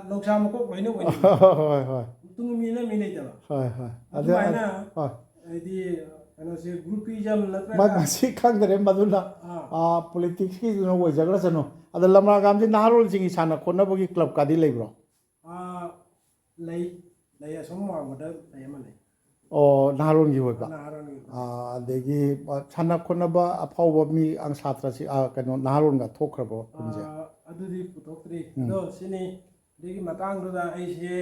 ꯅꯧꯁꯥ ꯃꯀꯣꯛ ꯂꯣꯏꯅ ꯑꯣꯏꯅꯩ ꯇꯨꯡ ꯃꯤꯅ ꯃꯤ ꯂꯩꯇꯕ ꯑꯗꯨꯃꯥꯏꯅ ꯍꯥꯏꯗꯤ ꯀꯩꯅꯣꯁꯦ ꯒ꯭ꯔꯨꯄꯤꯖꯝ ꯅꯠꯇ꯭ꯔꯒ ꯃꯁꯤ ꯈꯪꯗ꯭ꯔꯦ ꯃꯗꯨꯅ ꯄꯣꯂꯤꯇꯤꯛꯁꯀꯤꯗꯨꯅ ꯑꯣꯏꯖꯈ꯭ꯔꯁꯅꯨ ꯑꯗ ꯂꯝꯔꯥꯒꯥꯝꯁꯤ ꯅꯍꯥꯔꯣꯜꯁꯤꯡꯒꯤ ꯁꯥꯟꯅ ꯈꯣꯠꯅꯕꯒꯤ ꯀ꯭ꯂꯕꯀꯥꯗꯤ ꯂꯩꯕ꯭ꯔꯣ ꯂꯩ ꯑꯁꯣꯝ ꯋꯥꯡꯃꯗ ꯂꯩ ꯑꯃ ꯂꯩ ꯅꯍꯥꯔꯣꯟꯒꯤ ꯑꯣꯏꯕ ꯑꯗꯒꯤ ꯁꯥꯟꯅ ꯈꯣꯠꯅꯕ ꯑꯐꯥꯎꯕ ꯃꯤ ꯁꯥꯇ꯭ꯔꯁꯤ ꯀꯩꯅꯣ ꯅꯍꯥꯔꯣꯟꯒ ꯊꯣꯛꯈ꯭ꯔꯕꯣ ꯈꯨꯟꯁꯦ ꯑꯗꯨꯗꯤ ꯄꯨꯊꯣꯛꯇ꯭ꯔꯤ ꯑꯗꯣ ꯁꯤꯅꯤ ꯑꯗꯨꯒꯤ ꯃꯇꯥꯡꯗꯨꯗ ꯑꯩꯁꯦ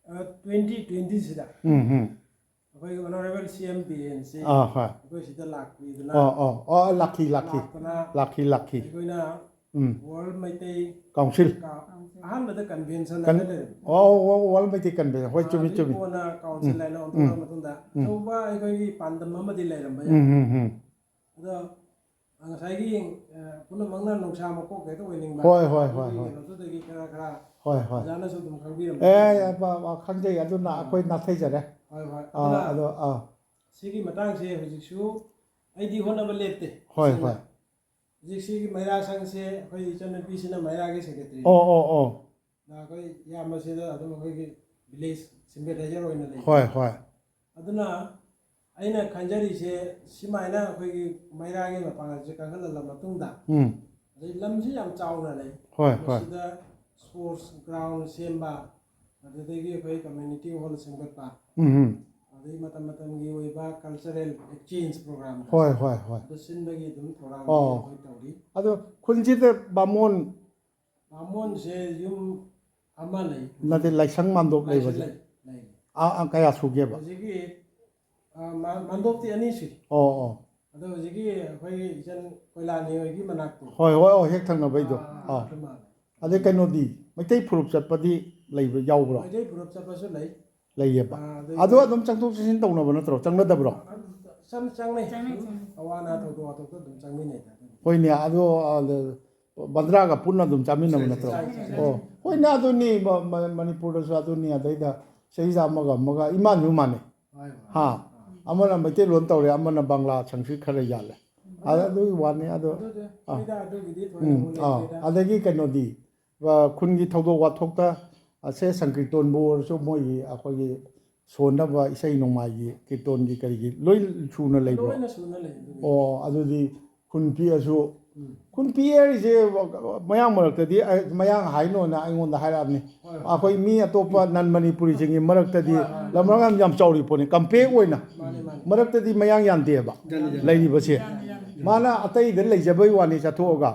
2020 ꯑꯩꯈꯣꯏꯒꯤ ꯑꯣꯅꯔꯦꯕꯜ CM BNC ꯑꯩꯈꯣꯏ ꯁꯤꯗ ꯂꯥꯛꯄꯤꯗꯨꯅ ꯂꯥꯛꯈꯤ ꯑꯩꯈꯣꯏꯅ ꯋꯥꯔꯜ ꯃꯩꯇꯩ ꯀꯥꯎꯟꯁꯤꯜ ꯑꯍꯥꯟꯕꯗ ꯀꯟꯚꯦꯟꯁꯟ ꯋꯥꯔꯜ ꯃꯩꯇꯩ ꯀꯟꯚꯦꯟꯁꯟ ꯍꯣꯏ ꯆꯨꯝꯃꯤ ꯀꯣꯟꯅ ꯀꯥꯎꯟꯁꯤꯜ ꯍꯥꯏꯅ ꯑꯣꯟꯊꯣꯛꯑ ꯃꯇꯨꯡꯗ ꯑꯆꯧꯕ ꯑꯩꯈꯣꯏꯒꯤ ꯄꯥꯟꯗꯝ ꯑꯃꯗꯤ ꯂꯩꯔꯝꯕ ꯌꯥꯏ ꯑꯗꯣ ꯉꯁꯥꯏꯒꯤ ꯄꯨꯝꯅꯃꯛꯅ ꯅꯨꯡꯁꯥ ꯃꯀꯣꯛ ꯍꯦꯛꯇ ꯑꯣꯏꯅꯤꯡꯕ ꯀꯩꯅꯣꯗꯨꯗꯒꯤ ꯈꯔ ꯑꯣꯖꯥꯅꯁꯨ ꯑꯗꯨꯝ ꯈꯪꯕꯤꯔꯝꯕ ꯈꯪꯖꯩ ꯑꯗꯨꯅ ꯑꯩꯈꯣꯏ ꯅꯥꯊꯩꯖꯔꯦ ꯑꯗꯨꯅ ꯁꯤꯒꯤ ꯃꯇꯥꯡꯁꯦ ꯍꯧꯖꯤꯛꯁꯨ ꯑꯩꯗꯤ ꯍꯣꯠꯅꯕ ꯂꯦꯞꯇꯦ ꯍꯧꯖꯤꯛ ꯁꯤꯒꯤ ꯃꯩꯔꯥ ꯁꯪꯁꯦ ꯑꯩꯈꯣই ꯏꯆꯟꯅꯨꯄꯤꯁꯤꯅ ꯃꯩꯔꯥꯒꯤ ꯁꯦꯀ꯭ꯔꯦꯇꯔꯤ ꯑꯩꯈꯣꯏ ꯏꯌꯥꯝꯕꯁꯤꯗ ꯑꯗꯨꯝ ꯑꯩꯈꯣꯏꯒꯤ ꯚꯤꯂꯦꯖ ꯁꯤꯝꯄꯦꯊꯥꯏꯖꯔ ꯑꯣꯏꯅ ꯂꯩ ꯑꯗꯨꯅ ꯑꯩꯅ ꯈꯟꯖꯔꯤꯁꯦ ꯁꯨꯃꯥꯏꯅ ꯑꯩꯈꯣꯏꯒꯤ ꯃꯩꯔꯥꯒꯤ ꯃꯄꯥꯡꯒꯜꯁꯦ ꯀꯟꯈꯠꯍꯜꯂ ꯃꯇꯨꯡꯗ ꯑꯗꯩ ꯂꯝꯁꯤ ꯌꯥꯝ ꯆꯥꯎꯅ ꯂꯩ ꯃꯁꯤꯗ ꯁ꯭ꯄꯣꯔꯠꯁ ꯒ꯭ꯔꯥꯎꯟ ꯁꯦꯝꯕ ꯑꯗꯨꯗꯒꯤ ꯑꯩꯈꯣꯏ ꯀꯝꯃ꯭ꯌꯨꯅꯤꯇꯤ ꯍꯣꯜ ꯁꯦꯝꯒꯠꯄ ꯑꯗꯩ ꯃꯇꯝ ꯃꯇꯝꯒꯤ ꯑꯣꯏꯕ ꯀꯜꯆꯔꯦꯜ ꯑꯦꯛꯆꯦꯟꯖ ꯄ꯭ꯔꯣꯒ꯭ꯔꯥꯝ ꯑꯗꯨ ꯁꯤꯟꯕꯒꯤ ꯑꯗꯨꯝ ꯊꯧꯔꯥꯡ ꯑꯩꯈꯣꯏ ꯇꯧꯔꯤ ꯑꯗꯣ ꯈꯨꯟꯁꯤꯗ ꯕꯥꯃꯣꯟꯁꯦ ꯌꯨꯝ ꯑꯃ ꯂꯩ ꯅꯠꯇꯦ ꯂꯥꯏꯁꯪ ꯃꯥꯟꯗꯣꯞ ꯂꯩꯕꯁꯦ ꯀꯌꯥ ꯁꯨꯒꯦꯕ ꯍꯧꯖꯤꯛꯀꯤ ꯃꯥꯟꯗꯣꯞꯇꯤ 2 ꯁꯨꯏ ꯑꯗꯣ ꯍꯧꯖꯤꯛꯀꯤ ꯑꯩꯈꯣꯏꯒꯤ ꯏꯆꯟ ꯀꯣꯏꯂꯥꯅꯤ ꯍꯣꯏꯒꯤ ꯃꯅꯥꯛꯇꯣ ꯍꯦꯛ ꯊꯪꯅꯕꯩꯗꯣ ꯑꯗꯩ ꯀꯩꯅꯣꯗꯤ ꯃꯩꯇꯩ ꯐꯨꯔꯨꯞ ꯆꯠꯄꯗꯤ ꯂꯩꯕ ꯌꯥꯎꯕ꯭ꯔꯣ ꯃꯩꯇꯩ ꯐꯨꯔꯨꯞ ꯆꯠꯄꯁꯨ ꯂꯩꯌꯦꯕ ꯑꯗꯣ ꯑꯗꯨꯝ ꯆꯪꯊꯣꯛ ꯆꯪꯁꯤꯟ ꯇꯧꯅꯕ ꯅꯠꯇ꯭ꯔꯣ ꯆꯪꯅꯗꯕ꯭ꯔോ ꯆꯪꯅꯩ ꯑꯋꯥ ꯑꯅꯥ ꯊꯧꯗꯣꯛ ꯋꯥꯊꯣꯛꯇ ꯑꯗꯨꯝ ꯆꯪꯃꯤꯟꯅꯩꯗ ꯍꯣꯏꯅꯦ ꯑꯗꯣ ꯕꯟꯗ꯭ꯔꯥꯒ ꯄꯨꯟꯅ ꯑꯗꯨꯝ ꯆꯥꯃꯤꯟꯅꯕ ꯅꯠꯇ꯭ꯔꯣ ꯍꯣꯏꯅꯦ ꯑꯗꯨꯅꯤ ꯃꯅꯤꯄꯨꯔꯗꯁꯨ ꯑꯗꯨꯅꯤ ꯑꯗꯩꯗ ꯆꯍꯤꯗ ꯑꯃꯒ ꯏꯃꯥꯟꯁꯨ ꯃꯥꯟꯅꯩ ꯑꯃꯅ ꯃꯩꯇꯩꯂꯣꯟ ꯇꯧꯔꯦ ꯑꯃꯅ ꯕꯪꯂꯥ ꯁꯪꯁꯀ꯭ꯔꯤꯠ ꯈꯔ ꯌꯥꯜꯂꯦ ꯑꯗꯨꯒꯤ ꯋꯥꯅꯤ ꯑꯗꯣ ꯑꯗꯒꯤ ꯀꯩꯅꯣꯗꯤ ꯈꯨꯟꯒꯤ ꯊꯧꯗꯣꯛ ꯋꯥꯊꯣꯛꯇ ꯁꯦ ꯁꯪꯀꯤꯔꯇꯣꯟꯕꯨ ꯑꯣꯏꯔꯁꯨ ꯃꯣꯏꯒꯤ ꯑꯩꯈꯣꯏꯒꯤ ꯁꯣꯟꯅꯕ ꯏꯁꯩ ꯅꯣꯡꯃꯥꯏꯒꯤ ꯀꯤꯔꯇꯣꯟꯒꯤ ꯀꯔꯤꯒꯤ ꯂꯣꯏ ꯁꯨꯅ ꯂꯩꯕ꯭ꯔꯣ ꯑꯗꯨꯗꯤ ꯈꯨꯟ ꯄꯤꯛꯑꯁꯨ ꯈꯨꯟ ꯄꯤꯛꯑꯦ ꯍꯥꯏꯔꯤꯁꯦ ꯃꯌꯥꯡ ꯃꯔꯛꯇꯗꯤ ꯃꯌꯥꯡ ꯍꯥꯏꯅꯣꯅ ꯑꯩꯉꯣꯟꯗ ꯍꯥꯏꯔꯛꯑꯕꯅꯤ ꯑꯩꯈꯣꯏ ꯃꯤ ꯑꯇꯣꯞꯄ ꯅꯟ ꯃꯅꯤꯄꯨꯔꯤꯁꯤꯡꯒꯤ ꯃꯔꯛꯇꯗꯤ ꯂꯝꯔꯥꯝ ꯌꯥꯝ ꯆꯥꯎꯔꯤ ꯄꯣꯠꯅꯤ ꯀꯝꯄꯦꯛ ꯑꯣꯏꯅ ꯃꯔꯛꯇꯗꯤ ꯃꯌꯥꯡ ꯌꯥꯝꯗꯦꯕ ꯂꯩꯔꯤꯕꯁꯦ ꯃꯥꯅ ꯑꯇꯩꯗ ꯂꯩꯖꯕꯩ ꯋꯥꯅꯤ ꯆꯠꯊꯣꯛꯑꯒ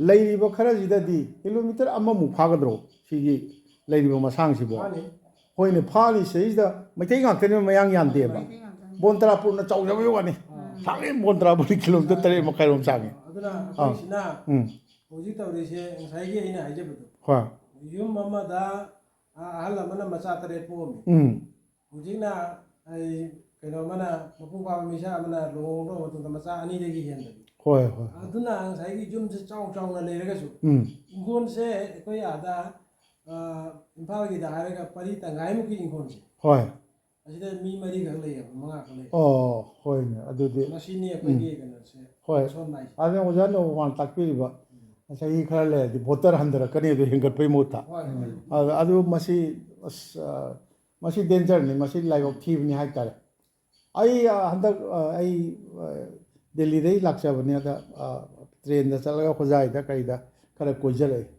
ꯂꯩꯔꯤꯕ ꯈꯔꯁꯤꯗꯗꯤ ꯀꯤꯂꯣꯃꯤꯇꯔ 1 ꯐꯥꯒꯗ꯭ꯔꯣ ꯁꯤꯒꯤ ꯂꯩꯔꯤꯕ ꯃꯁꯥꯡꯁꯤꯕꯨ ꯍꯣꯏꯅꯦ ꯐꯥꯅꯤ ꯁꯤꯗꯩꯁꯤꯗ ꯃꯩꯇꯩ ꯉꯥꯛꯇꯅꯦꯕ ꯃꯌꯥꯡ ꯌꯥꯝꯗꯦꯕ ꯕꯣꯟꯇꯔꯥꯄꯨꯔꯅ ꯆꯥꯎꯖꯕꯩ ꯋꯥꯅꯤ ꯁꯥꯡꯉꯦ ꯕꯣꯟꯇꯔꯥꯄꯨꯔ ꯀꯤꯂꯣꯃꯤꯇꯔ 3.5 ꯁꯥꯡꯉꯦ ꯑꯗꯨꯅ ꯑꯩꯈꯣꯏꯁꯤꯅ ꯍꯧꯖꯤꯛ ꯇꯧꯔꯤꯁꯦ ꯉꯁꯥꯏꯒꯤ ꯑꯩꯅ ꯍꯥꯏꯖꯕꯗꯣ ꯌꯨꯝ ꯑꯃꯗ ꯑꯍꯜ ꯑꯃꯅ ꯃꯆꯥ 9 ꯄꯣꯛꯑꯝꯃꯤ ꯍꯧꯖꯤꯛꯅ ꯀꯩꯅꯣ ꯑꯃꯅ ꯃꯄꯨꯡ ꯐꯥꯕ ꯃꯤꯁꯛ ꯑꯃꯅ ꯂꯨꯍꯣꯡꯈ꯭ꯔꯕ ꯃꯇꯨꯡꯗ ꯃꯆꯥ 2ꯗꯒꯤ ꯍꯦꯟꯗꯕꯤ ꯑꯗꯨꯅ ꯉꯁꯥꯏꯒꯤ ꯌꯨꯝꯁꯦ ꯆꯥꯎꯅ ꯂꯩꯔꯒꯁꯨ ꯏꯪꯈꯣꯜꯁꯦ ꯑꯩꯈꯣꯏ ꯑꯥꯗ ꯏꯝꯐꯥꯜꯒꯤꯗ ꯍꯥꯏꯔꯒ ꯄꯔꯤ ꯇꯪꯈꯥꯏꯃꯨꯛꯀꯤ ꯏꯪꯈꯣꯜꯁꯦ ꯑꯁꯤꯗ ꯃꯤ 4ꯈꯛ ꯂꯩꯌꯦꯕ 5ꯈꯛ ꯂꯩ ꯍꯣꯏꯅꯦ ꯑꯗꯨꯗꯤ ꯃꯁꯤꯅꯤ ꯑꯩꯈꯣꯏꯒꯤ ꯀꯩꯅꯣꯁꯦ ꯑꯗꯨꯅ ꯑꯣꯖꯥꯅ ꯋꯥꯟ ꯇꯥꯛꯄꯤꯔꯤꯕ ꯆꯍꯤ ꯈꯔ ꯂꯩꯔꯗꯤ ꯚꯣꯇꯔ ꯍꯟꯊꯔꯛꯀꯅꯤ ꯑꯗꯨ ꯍꯦꯟꯒꯠꯄꯩ ꯃꯍꯨꯠꯇ ꯑꯗꯨ ꯃꯁꯤ ꯃꯁꯤ ꯗꯦꯟꯖꯔꯅꯤ ꯃꯁꯤ ꯂꯥꯏꯕꯛ ꯊꯤꯕꯅꯤ ꯍꯥꯏꯇꯥꯔꯦ ꯑꯩ ꯍꯟꯗꯛ ꯑꯩ ꯗꯦꯜꯂꯤꯗꯒꯤ ꯂꯥꯛꯆꯕꯅꯤ ꯑꯗ ꯇ꯭ꯔꯦꯟꯗ ꯆꯠꯂꯒ ꯍꯣꯖꯥꯏꯗ ꯀꯩꯗ ꯈꯔ ꯀꯣꯏꯖꯔꯛꯏ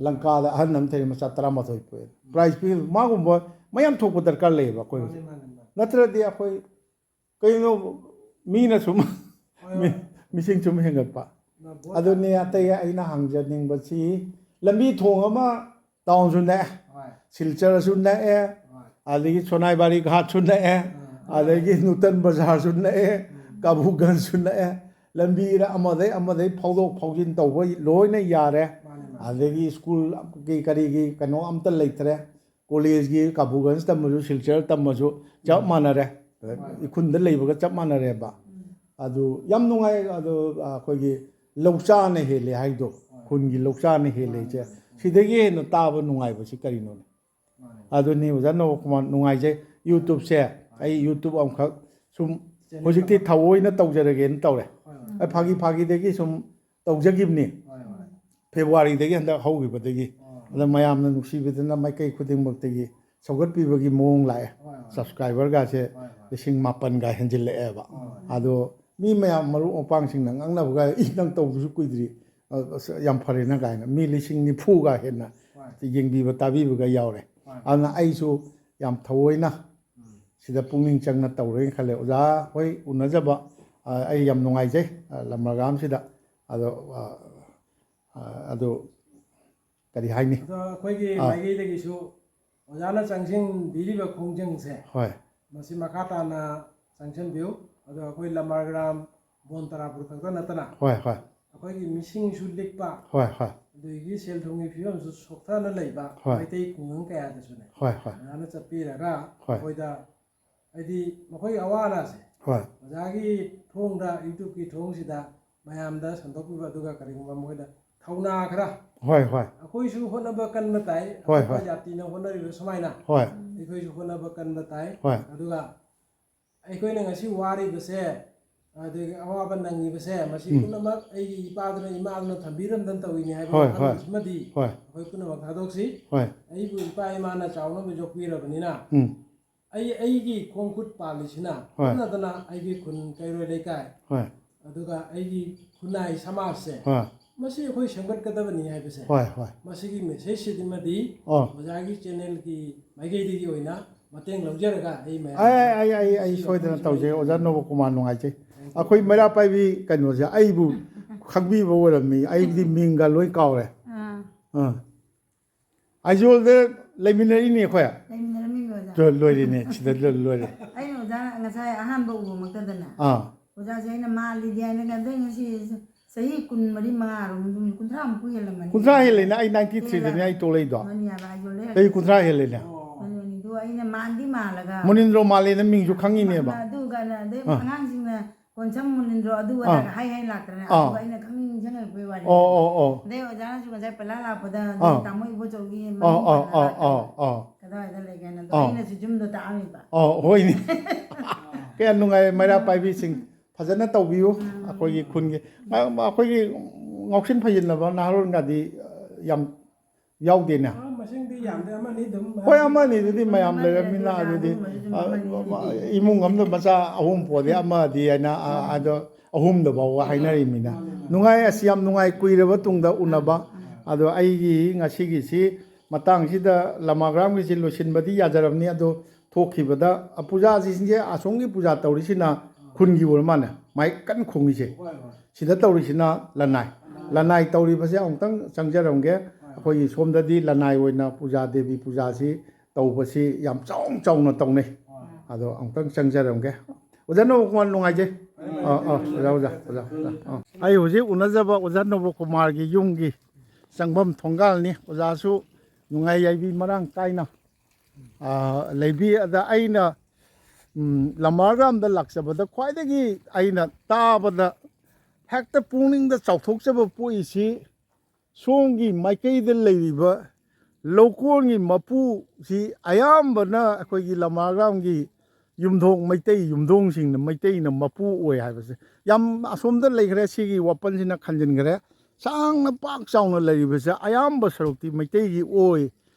ꯂꯪꯀꯥꯗ ꯑꯍꯟ ꯑꯃ ꯊꯦꯡꯅꯩ ꯃꯆꯥ 13 ꯄꯣꯛꯑꯦ ꯄ꯭ꯔꯥꯏꯖ ꯄꯤ ꯃꯥꯒꯨꯝꯕ ꯃꯌꯥꯝ ꯊꯣꯛꯄ ꯗꯔꯀꯥꯔ ꯂꯩꯌꯦꯕ ꯑꯩꯈꯣꯏ ꯍꯧꯖꯤꯛ ꯅꯠꯇ꯭ꯔꯗꯤ ꯑꯩꯈꯣꯏ ꯀꯩꯅꯣ ꯃꯤꯅ ꯁꯨꯝ ꯃꯤꯁꯤꯡ ꯁꯨꯝ ꯍꯦꯟꯒꯠꯄ ꯑꯗꯨꯅꯤ ꯑꯇꯩ ꯑꯩꯅ ꯍꯪꯖꯅꯤꯡꯕꯁꯤ ꯂꯝꯕꯤ ꯊꯣꯡ ꯑꯃ ꯇꯥꯎꯟꯁꯨ ꯅꯛꯑꯦ ꯁꯤꯜꯆꯔꯁꯨ ꯅꯛꯑꯦ ꯑꯗꯒꯤ ꯁꯣꯅꯥꯏꯕꯥꯔꯤ ꯘꯥꯠꯁꯨ ꯅꯛꯑꯦ ꯑꯗꯒꯤ ꯅꯨꯇꯟ ꯕꯖꯥꯔꯁꯨ ꯅꯛꯑꯦ ꯀꯥꯕꯨꯒꯟꯖꯁꯨ ꯅꯛꯑꯦ ꯂꯝꯕꯤꯗ ꯑꯃꯗꯩ ꯐꯥꯎꯗꯣꯛ ꯐꯥꯎꯖꯤꯟ ꯇꯧꯕ ꯂꯣꯏꯅ ꯌꯥꯔꯦ ꯑꯗꯒꯤ ꯁ꯭ꯀꯨꯜꯒꯤ ꯀꯔꯤꯒꯤ ꯀꯩꯅꯣ ꯑꯝꯇ ꯂꯩꯇ꯭ꯔꯦ ꯀꯣꯂꯦꯖꯒꯤ ꯀꯥꯕꯨꯒꯟꯖ ꯇꯝꯃꯁꯨ ꯁꯤꯜꯆꯔ ꯇꯝꯃꯁꯨ ꯆꯞ ꯃꯥꯟꯅꯔꯦ ꯏꯈꯨꯟꯗ ꯂꯩꯕꯒ ꯆꯞ ꯃꯥꯟꯅꯔꯦꯕ ꯑꯗꯨ ꯌꯥꯝ ꯅꯨꯡꯉꯥꯏ ꯑꯗꯨ ꯑꯩꯈꯣꯏꯒꯤ ꯂꯧꯆꯥꯅ ꯍꯦꯜꯂꯦ ꯍꯥꯏꯗꯣ ꯈꯨꯟꯒꯤ ꯂꯧꯆꯥꯅ ꯍꯦꯜꯂꯦꯁꯦ ꯁꯤꯗꯒꯤ ꯍꯦꯟꯅ ꯇꯥꯕ ꯅꯨꯡꯉꯥꯏꯕꯁꯤ ꯀꯔꯤꯅꯣꯅꯦ ꯑꯗꯨꯅꯤ ꯑꯣꯖꯥ ꯅꯣꯕꯀꯨꯃꯥꯔ ꯅꯨꯡꯉꯥꯏꯖꯩ ꯌꯨꯇꯨꯕꯁꯦ ꯑꯩ ꯌꯨꯇꯨꯕ ꯑꯃꯈꯛ ꯁꯨꯝ ꯍꯧꯖꯤꯛꯇꯤ ꯊꯑꯣꯏꯅ ꯇꯧꯖꯔꯒꯦꯅ ꯇꯧꯔꯦ ꯑꯩ ꯐꯥꯒꯤꯗꯒꯤ ꯁꯨꯝ ꯇꯧꯖꯈꯤꯕꯅꯤ ꯐꯦꯕꯋꯥꯔꯤꯗꯒꯤ ꯍꯟꯗꯛ ꯍꯧꯈꯤꯕꯗꯒꯤ ꯑꯗ ꯃꯌꯥꯝꯅ ꯅꯨꯡꯁꯤꯕꯤꯗꯅ ꯃꯥꯏꯀꯩ ꯈꯨꯗꯤꯡꯃꯛꯇꯒꯤ ꯁꯧꯒꯠꯄꯤꯕꯒꯤ ꯃꯑꯣꯡ ꯂꯥꯛꯑꯦ ꯁꯕꯁꯀ꯭ꯔꯥꯏꯕꯔꯒꯁꯦ 9,000ꯒ ꯍꯦꯟꯖꯤꯜꯂꯛꯑꯦꯕ ꯑꯗꯣ ꯃꯤ ꯃꯌꯥꯝ ꯃꯔꯨꯞ ꯃꯄꯥꯡꯁꯤꯡꯅ ꯉꯥꯡꯅꯕꯒ ꯅꯪ ꯇꯧꯕꯁꯨ ꯀꯨꯏꯗ꯭ꯔꯤ ꯌꯥꯝ ꯐꯔꯦꯅ ꯀꯥꯏꯅ ꯃꯤ 90,000 ꯍꯦꯟꯅ ꯌꯦꯡꯕꯤꯕ ꯇꯥꯕꯤꯕꯒ ꯌꯥꯎꯔꯦ ꯑꯗꯨꯅ ꯑꯩꯁꯨ ꯌꯥꯝ ꯊꯑꯣꯏꯅ ꯁꯤꯗ ꯄꯨꯛꯅꯤꯡ ꯆꯪꯅ ꯇꯧꯔꯦꯅ ꯈꯜꯂꯦ ꯑꯣꯖꯥ ꯍꯣꯏ ꯎꯅꯖꯕ ꯑꯩ ꯌꯥꯝ ꯅꯨꯡꯉꯥꯏꯖꯩ ꯂꯝꯃꯔꯒꯥꯝꯁꯤꯗ ꯑꯗꯣ ꯀꯔꯤ ꯍꯥꯏꯅꯤ ꯑꯗꯣ ꯑꯩꯈꯣꯏꯒꯤ ꯃꯥꯏꯀꯩꯗꯒꯤꯁꯨ ꯑꯣꯖꯥꯅ ꯆꯪꯁꯤꯟꯕꯤꯔꯤꯕ ꯈꯣꯡꯖꯪꯁꯦ ꯍꯣꯏ ꯃꯁꯤ ꯃꯈꯥ ꯇꯥꯅ ꯆꯪꯁꯤꯟꯕꯤꯌꯨ ꯑꯗꯣ ꯑꯩꯈꯣꯏ ꯂꯃꯔꯒ꯭ꯔꯥꯝ ꯕꯣꯟ ꯇꯔꯥꯄꯨꯔ ꯈꯛꯇ ꯅꯠꯇꯅ ꯍꯣꯏ ꯍꯣꯏ ꯑꯩꯈꯣꯏꯒꯤ ꯃꯤꯁꯤꯡꯁꯨ ꯂꯤꯛꯄ ꯍꯣꯏ ꯍꯣꯏ ꯑꯗꯒꯤ ꯁꯦꯜ ꯊꯨꯝꯒꯤ ꯐꯤꯕꯝꯁꯨ ꯁꯣꯛꯊꯅ ꯂꯩꯕ ꯍꯣꯏ ꯃꯩꯇꯩ ꯈꯨꯡꯒꯪ ꯀꯌꯥꯗꯁꯨꯅꯦ ꯍꯣꯏ ꯍꯣꯏ ꯑꯣꯖꯥꯅ ꯆꯠꯄꯤꯔꯒ ꯍꯣꯏ ꯑꯩꯈꯣꯏꯗ ꯍꯥꯏꯗꯤ ꯃꯈꯣꯏꯒꯤ ꯑꯋꯥ ꯑꯅꯥꯁꯦ ꯍꯣꯏ ꯑꯣꯖꯥꯒꯤ ꯊꯣꯡꯗ ꯌꯨꯇꯨꯕꯀꯤ ꯊꯣꯡꯁꯤꯗ ꯃꯌꯥꯝꯗ ꯁꯟꯗꯣꯛꯄꯤꯕ ꯑꯗꯨꯒ ꯀꯔꯤꯒꯨꯝꯕ ꯃꯈꯣꯏꯗ ꯊꯧꯅꯥ ꯈꯔ ꯍꯣꯏ ꯍꯣꯏ ꯑꯩꯈꯣꯏꯁꯨ ꯍꯣꯠꯅꯕ ꯀꯟꯕ ꯇꯥꯏ ꯍꯣꯏ ꯑꯇꯣꯞꯄ ꯍꯣꯏ ꯖꯥꯇꯤꯅ ꯍꯣꯠꯅꯔꯤꯕ ꯁꯨꯃꯥꯏꯅ ꯍꯣꯏ ꯑꯩꯈꯣꯏꯁꯨ ꯍꯣꯠꯅꯕ ꯀꯟꯕ ꯇꯥꯏ ꯍꯣꯏ ꯑꯗꯨꯒ ꯑꯩꯈꯣꯏꯅ ꯉꯁꯤ ꯋꯥꯔꯤꯕꯁꯦ ꯑꯗꯒꯤ ꯑꯋꯥꯕ ꯅꯪꯉꯤꯕꯁꯦ ꯃꯁꯤ ꯄꯨꯝꯅꯃꯛ ꯑꯩꯒꯤ ꯏꯄꯥꯗꯨꯅ ꯏꯃꯥꯗꯨꯅ ꯊꯝꯕꯤꯔꯝꯗꯅ ꯇꯧꯔꯤꯅꯤ ꯍꯥꯏꯕ ꯍꯣꯏ ꯍꯣꯏ ꯋꯥꯈꯜꯂꯣꯟꯁꯤꯃꯗꯤ ꯍꯣꯏ ꯑꯩꯈꯣꯏ ꯄꯨꯝꯅꯃꯛ ꯊꯥꯗꯣꯛꯁꯤ ꯍꯣꯏ ꯑꯩꯕꯨ ꯏꯄꯥ ꯏꯃꯥꯅ ꯆꯥꯎꯅꯕ ꯌꯣꯛꯄꯤꯔꯕꯅꯤꯅ ꯎꯝ ꯑꯩꯒꯤ ꯈꯣꯡ ꯈꯨꯠ ꯄꯥꯜꯂꯤꯁꯤꯅ ꯍꯣꯏ ꯍꯣꯠꯅꯗꯅ ꯑꯩꯒꯤ ꯈꯨꯟ ꯀꯩꯔꯣꯏ ꯂꯩꯀꯥꯏ ꯍꯣꯏ ꯑꯗꯨꯒ ꯑꯩꯒꯤ ꯈꯨꯟꯅꯥꯏ ꯁꯃꯥꯖꯁꯦ ꯍꯣꯏ ꯃꯁꯤ ꯑꯩꯈꯣꯏ ꯁꯦꯝꯒꯠꯀꯗꯕꯅꯤ ꯍꯥꯏꯕꯁꯦ ꯍꯣꯏ ꯍꯣꯏ ꯃꯁꯤꯒꯤ ꯃꯦꯁꯦꯖꯁꯤꯃꯗꯤ ꯑꯣ ꯑꯣꯖꯥꯒꯤ ꯆꯦꯅꯦꯜꯒꯤ ꯃꯥꯏꯀꯩꯗꯒꯤ ꯑꯣꯏꯅ ꯃꯇꯦꯡ ꯂꯧꯖꯔꯒ ꯑꯩ ꯃꯌꯥꯝ ꯑꯩ ꯁꯣꯏꯗꯅ ꯇꯧꯖꯩ ꯑꯣꯖꯥ ꯅꯣꯕꯀꯨꯃꯥꯔ ꯅꯨꯡꯉꯥꯏꯖꯩ ꯑꯩꯈꯣꯏ ꯃꯩꯔꯥ ꯄꯥꯏꯕꯤ ꯀꯩꯅꯣꯁꯦ ꯑꯩꯕꯨ ꯈꯪꯕꯤꯕ ꯑꯣꯏꯔꯝꯃꯤ ꯑꯩꯗꯤ ꯃꯤꯡꯒ ꯂꯣꯏ ꯀꯥꯎꯔꯦ ꯑꯥꯏꯖꯣꯜꯗ ꯂꯩꯃꯤꯟꯅꯔꯤꯅꯤ ꯑꯩꯈꯣꯏ ꯂꯣꯏꯔꯤꯅꯦ ꯁꯤꯗ ꯂꯣꯏꯔꯦ ꯑꯩꯅ ꯑꯣꯖꯥ ꯉꯁꯥꯏ ꯑꯍꯥꯟꯕ ꯎꯕꯃꯛꯇꯗꯅ ꯑꯣꯖꯥꯁꯦ ꯑꯩꯅ ꯃꯥꯜꯂꯤꯗꯤ ꯍꯥꯏꯅ ꯑꯗꯩ ꯉꯁꯤ ꯆꯍꯤ 24-25 ꯀꯨꯟꯊ꯭ꯔꯥꯃꯨꯛ ꯍꯦꯜꯂꯝꯃꯅꯤ 30 ꯍꯦꯜꯂꯦꯅꯦ ꯑꯩ 93ꯗꯅꯦ ꯑꯩ ꯇꯣꯂꯛꯏꯗꯣ ꯃꯅꯤ ꯍꯥꯏꯕ ꯑꯩꯖꯣꯜꯂꯦ ꯆꯍꯤ 30 ꯍꯦꯜꯂꯦꯅꯦ ꯑꯗꯨ ꯑꯩꯅ ꯃꯥꯜꯂꯒ ꯃꯨꯅꯤꯟꯗ꯭ꯔꯣ ꯃꯥꯜꯂꯦꯅ ꯃꯤꯡꯁꯨ ꯈꯪꯉꯤꯅꯦꯕ ꯑꯗꯨꯒ ꯑꯗꯩ ꯑꯉꯥꯡꯁꯤꯡꯅ ꯀꯣꯟꯁꯝ ꯃꯨꯅꯤꯟꯗ꯭ꯔꯣ ꯑꯗꯨ ꯑꯗꯥ ꯍꯥꯏ ꯂꯥꯛꯇ꯭ꯔꯅꯦ ꯑꯗꯨꯒ ꯑꯩꯅ ꯈꯪꯅꯤꯡ ꯅꯤꯡꯁꯤꯡꯉꯛꯄꯩ ꯋꯥꯔꯤ ꯑꯗꯩ ꯑꯣꯖꯥꯅꯁꯨ ꯉꯁꯥꯏ ꯄꯜꯂꯥ ꯂꯥꯛꯄꯗ ꯇꯥꯃꯣ ꯏꯕꯣꯆꯧꯒꯤ ꯃꯃꯤꯡ ꯄꯜꯂ ꯂꯥꯛꯇ꯭ꯔꯦ ꯀꯗꯥꯏꯗ ꯂꯩꯒꯦꯅ ꯑꯗꯣ ꯑꯩꯅꯁꯨ ꯌꯨꯝꯗꯣ ꯇꯥꯛꯑꯝꯃꯤꯕ ꯍꯣꯏꯅꯦ ꯀꯌꯥ ꯅꯨꯡꯉꯥꯏ ꯃꯩꯔꯥ ꯄꯥꯏꯕꯤꯁꯤꯡ ꯐꯖꯅ ꯇꯧꯕꯤꯌꯨ ꯑꯩꯈꯣꯏꯒꯤ ꯈꯨꯟꯒꯤ ꯑꯩꯈꯣꯏꯒꯤ ꯉꯥꯎꯁꯤꯟ ꯐꯩꯖꯤꯟꯅꯕ ꯅꯍꯥꯔꯣꯜꯒꯗꯤ ꯌꯥꯝ ꯌꯥꯎꯗꯦꯅꯦ ꯃꯁꯤꯡꯗꯤ ꯌꯥꯝꯗꯦ ꯑꯃꯅꯤ ꯑꯗꯨꯝ ꯍꯣꯏ ꯑꯃꯅꯤ ꯑꯗꯨꯗꯤ ꯃꯌꯥꯝ ꯂꯩꯔꯕꯅꯤꯅ ꯑꯗꯨꯗꯤ ꯏꯃꯨꯡ ꯑꯃꯗ ꯃꯆꯥ 3 ꯄꯣꯗꯤ ꯑꯃꯗꯤ ꯍꯥꯏꯅ ꯑꯗꯣ 3ꯗ ꯐꯥꯎꯕ ꯍꯥꯏꯅꯔꯤꯕꯅꯤꯅ ꯅꯨꯡꯉꯥꯏ ꯑꯁ ꯌꯥꯝ ꯅꯨꯡꯉꯥꯏ ꯀꯨꯏꯔꯕ ꯇꯨꯡꯗ ꯎꯅꯕ ꯑꯗꯣ ꯑꯩꯒꯤ ꯉꯁꯤꯒꯤꯁꯤ ꯃꯇꯥꯡꯁꯤꯗ ꯂꯃꯥꯒ꯭ꯔꯥꯝꯒꯤꯁꯤ ꯂꯣꯏꯁꯤꯟꯕꯗꯤ ꯌꯥꯖꯔꯕꯅꯤ ꯑꯗꯣ ꯊꯣꯛꯈꯤꯕꯗ ꯄꯨꯖꯥꯁꯤꯡꯁꯦ ꯑꯁꯣꯝꯒꯤ ꯄꯨꯖꯥ ꯇꯧꯔꯤꯁꯤꯅ ꯈꯨꯟꯒꯤ ꯑꯣꯏꯔ ꯃꯥꯜꯂꯦ ꯃꯥꯏꯛ ꯀꯟꯅ ꯈꯣꯡꯉꯤꯁꯦ ꯁꯤꯗ ꯇꯧꯔꯤꯁꯤꯅ ꯂꯅꯥꯏ ꯇꯧꯔꯤꯕꯁꯦ ꯑꯃꯨꯛꯇꯪ ꯆꯪꯖꯔꯝꯒꯦ ꯑꯩꯈꯣꯏꯒꯤ ꯁꯣꯝꯗꯗꯤ ꯂꯅꯥꯏ ꯑꯣꯏꯅ ꯄꯨꯖꯥ ꯗꯦꯕꯤ ꯄꯨꯖꯥꯁꯤ ꯇꯧꯕꯁꯤ ꯌꯥꯝ ꯆꯥꯎꯅ ꯇꯧꯅꯩ ꯑꯗꯣ ꯑꯃꯨꯛꯇꯪ ꯆꯪꯖꯔꯝꯒꯦ ꯑꯣꯖꯥ ꯅꯣꯕꯀꯨꯃꯥꯔ ꯅꯨꯡꯉꯥꯏꯖꯩ ꯑꯣꯖꯥ ꯑꯩ ꯍꯧꯖꯤꯛ ꯎꯅꯖꯕ ꯑꯣꯖꯥ ꯅꯣꯕꯀꯨꯃꯥꯔꯒꯤ ꯌꯨꯝꯒꯤ ꯆꯪꯐꯝ ꯊꯣꯡꯒꯥꯜꯅꯤ ꯑꯣꯖꯥꯁꯨ ꯅꯨꯡꯉꯥꯏ ꯌꯥꯏꯕꯤ ꯃꯔꯥꯡ ꯀꯥꯏꯅ ꯂꯩꯕꯤ ꯑꯗ ꯑꯩꯅ ꯂꯝꯃꯔꯒ꯭ꯔꯥꯝꯗ ꯂꯥꯛꯆꯕꯗ ꯈ꯭ꯋꯥꯏꯗꯒꯤ ꯑꯩꯅ ꯇꯥꯕꯗ ꯍꯦꯛꯇ ꯄꯨꯛꯅꯤꯡꯗ ꯆꯥꯎꯊꯣꯛꯆꯕ ꯄꯣꯛꯏꯁꯤ ꯁꯣꯝꯒꯤ ꯃꯥꯏꯀꯩꯗ ꯂꯩꯔꯤꯕ ꯂꯧꯀꯣꯟꯒꯤ ꯃꯄꯨꯁꯤ ꯑꯌꯥꯝꯕꯅ ꯑꯩꯈꯣꯏꯒꯤ ꯂꯝꯃꯔꯒ꯭ꯔꯥꯝꯒꯤ ꯌꯨꯝꯊꯣꯡ ꯃꯩꯇꯩ ꯌꯨꯝꯊꯣꯡꯁꯤꯡꯅ ꯃꯩꯇꯩꯅ ꯃꯄꯨ ꯑꯣꯏ ꯍꯥꯏꯕꯁꯦ ꯌꯥꯝ ꯑꯁꯣꯝꯗ ꯂꯩꯈ꯭ꯔꯦ ꯁꯤꯒꯤ ꯋꯥꯄꯟꯁꯤꯅ ꯈꯟꯖꯤꯟꯈ꯭ꯔꯦ ꯁꯥꯡꯅ ꯄꯥꯛ ꯆꯥꯎꯅ ꯂꯩꯔꯤꯕꯁꯦ ꯑꯌꯥꯝꯕ ꯁꯔꯨꯛꯇꯤ ꯃꯩꯇꯩꯒꯤ ꯑꯣꯏ